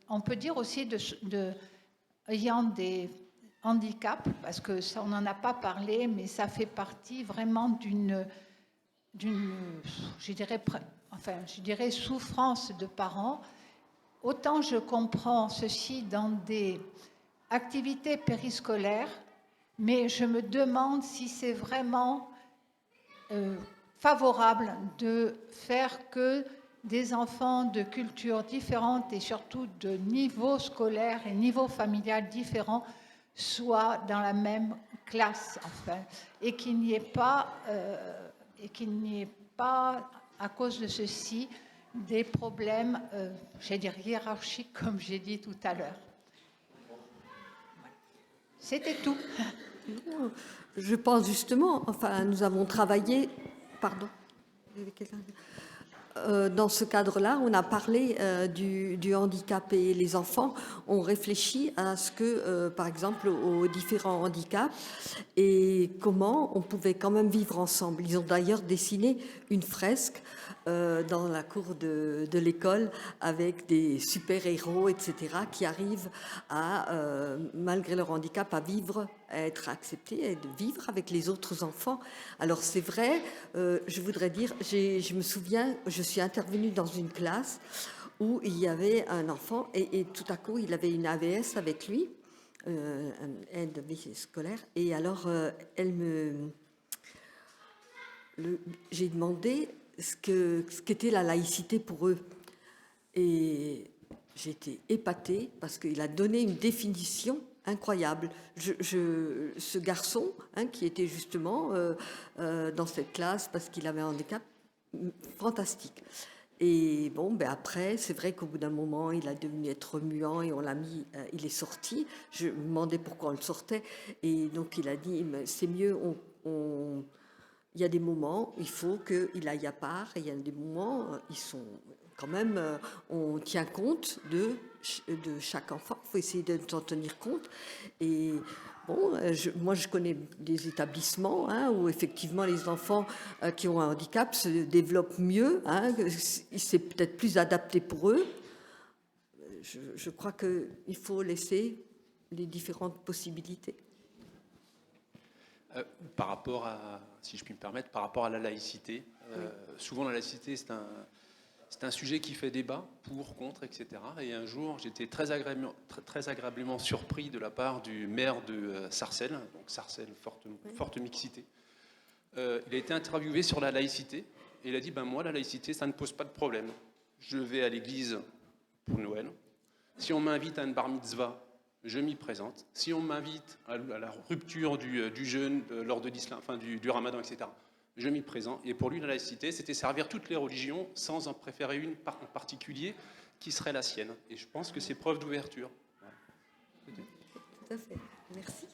on peut dire aussi ayant des handicaps, parce que ça, on n'en a pas parlé, mais ça fait partie vraiment je dirais souffrance de parents. Autant je comprends ceci dans des activités périscolaires, mais je me demande si c'est vraiment favorable de faire que des enfants de cultures différentes et surtout de niveaux scolaires et niveaux familiales différents soient dans la même classe, enfin, et qu'il n'y ait pas, à cause de ceci, des problèmes, hiérarchiques, comme j'ai dit tout à l'heure. C'était tout. Je pense justement, nous avons travaillé, dans ce cadre-là, on a parlé du handicap et les enfants ont réfléchi à ce que, par exemple, aux différents handicaps et comment on pouvait quand même vivre ensemble. Ils ont d'ailleurs dessiné une fresque dans la cour de l'école avec des super-héros, etc., qui arrivent à, malgré leur handicap, à vivre, à être acceptés, et de vivre avec les autres enfants. Alors c'est vrai, je voudrais dire, je me souviens, je suis intervenue dans une classe où il y avait un enfant et tout à coup il avait une AVS avec lui, une aide scolaire, et alors j'ai demandé ce qu'était la laïcité pour eux. Et j'ai été épatée parce qu'il a donné une définition incroyable. Ce garçon, qui était justement dans cette classe parce qu'il avait un handicap, fantastique. Et bon, après, c'est vrai qu'au bout d'un moment, il a devenu être muant et on l'a mis, il est sorti. Je me demandais pourquoi on le sortait. Et donc, il a dit, c'est mieux, il y a des moments, il faut qu'il aille à part, et il y a des moments, ils sont quand même, on tient compte de chaque enfant, il faut essayer de s'en tenir compte. Et bon, moi je connais des établissements où effectivement les enfants qui ont un handicap se développent mieux, c'est peut-être plus adapté pour eux. Je crois qu'il faut laisser les différentes possibilités. Par rapport à, si je puis me permettre, par rapport à la laïcité, souvent la laïcité c'est un sujet qui fait débat, pour, contre, etc. Et un jour, j'étais très agréablement surpris de la part du maire de Sarcelles, donc Sarcelles, forte mixité. Il a été interviewé sur la laïcité et il a dit moi, la laïcité, ça ne pose pas de problème. Je vais à l'église pour Noël. Si on m'invite à une bar mitzvah, je m'y présente. Si on m'invite à la rupture du jeûne lors de l'islam, du ramadan, etc., je m'y présente. Et pour lui, la laïcité, c'était servir toutes les religions sans en préférer une en particulier qui serait la sienne. Et je pense que c'est preuve d'ouverture. Tout à fait. Merci.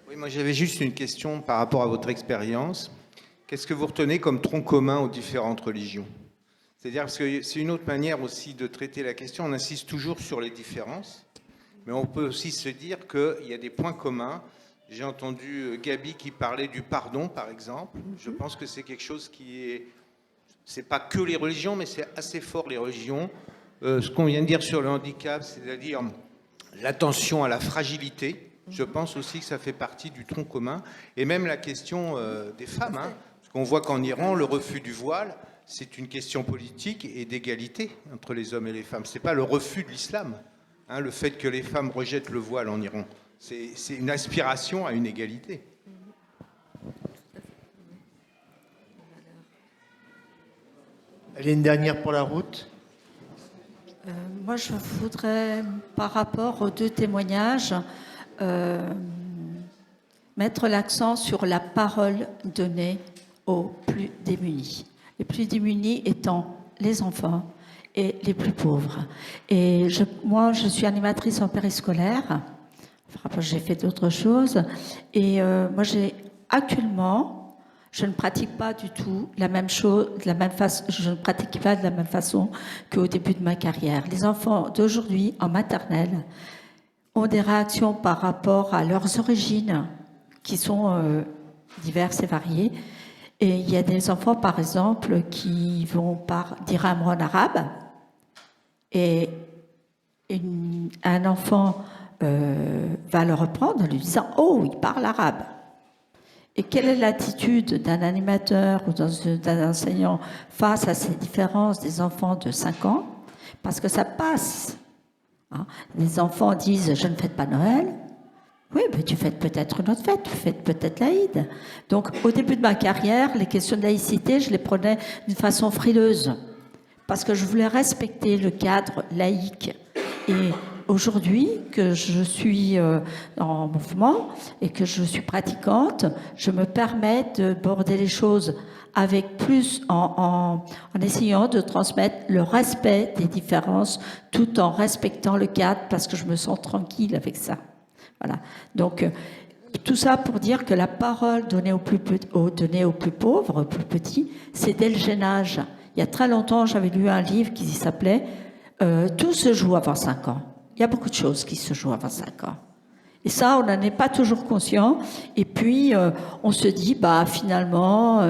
Oui, moi j'avais juste une question par rapport à votre expérience. Qu'est-ce que vous retenez comme tronc commun aux différentes religions? C'est-à-dire, parce que c'est une autre manière aussi de traiter la question, on insiste toujours sur les différences, mais on peut aussi se dire qu'il y a des points communs. J'ai entendu Gabi qui parlait du pardon, par exemple. Je pense que c'est quelque chose qui est... C'est pas que les religions, mais c'est assez fort les religions. Ce qu'on vient de dire sur le handicap, c'est-à-dire l'attention à la fragilité, je pense aussi que ça fait partie du tronc commun. Et même la question des femmes, hein, parce qu'on voit qu'en Iran, le refus du voile, c'est une question politique et d'égalité entre les hommes et les femmes. C'est pas le refus de l'islam, hein, le fait que les femmes rejettent le voile en Iran. C'est une aspiration à une égalité. Allez, une dernière pour la route. Moi, je voudrais, par rapport aux deux témoignages, mettre l'accent sur la parole donnée aux plus démunis. Les plus démunis étant les enfants et les plus pauvres. Et moi, je suis animatrice en périscolaire. Enfin, j'ai fait d'autres choses. Et moi, actuellement, je ne pratique pas du tout la même chose, de la même façon. Je ne pratique pas de la même façon qu'au début de ma carrière. Les enfants d'aujourd'hui, en maternelle, ont des réactions par rapport à leurs origines qui sont diverses et variées. Et il y a des enfants, par exemple, qui vont dire un mot en arabe, et un enfant va le reprendre en lui disant « Oh, il parle arabe ». Et quelle est l'attitude d'un animateur ou d'un enseignant face à ces différences des enfants de 5 ans? Parce que ça passe. Hein. Les enfants disent « Je ne fête pas Noël ». Oui, mais tu fêtes peut-être une autre fête, tu fêtes peut-être l'Aïd. Donc, au début de ma carrière, les questions de laïcité, je les prenais d'une façon frileuse, parce que je voulais respecter le cadre laïque. Et aujourd'hui, que je suis en mouvement et que je suis pratiquante, je me permets de border les choses avec plus en essayant de transmettre le respect des différences, tout en respectant le cadre, parce que je me sens tranquille avec ça. Voilà. Donc, tout ça pour dire que la parole donnée aux plus pauvres, aux plus petits, c'est dès le jeune âge. Il y a très longtemps, j'avais lu un livre qui s'appelait « Tout se joue avant 5 ans ». Il y a beaucoup de choses qui se jouent avant 5 ans. Et ça, on n'en est pas toujours conscient. Et puis, on se dit, finalement,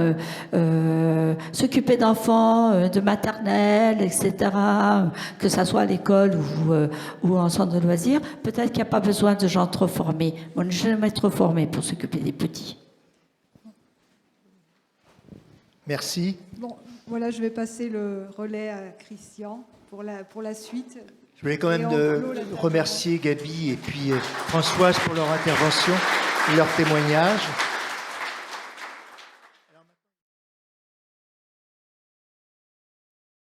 s'occuper d'enfants, de maternelle, etc., que ça soit à l'école ou en centre de loisirs, peut-être qu'il n'y a pas besoin de gens trop formés. On n'est jamais trop formés pour s'occuper des petits. Merci. Bon, voilà, je vais passer le relais à Christian pour la suite. Je voulais quand même remercier Gabi et puis Françoise pour leur intervention et leur témoignage.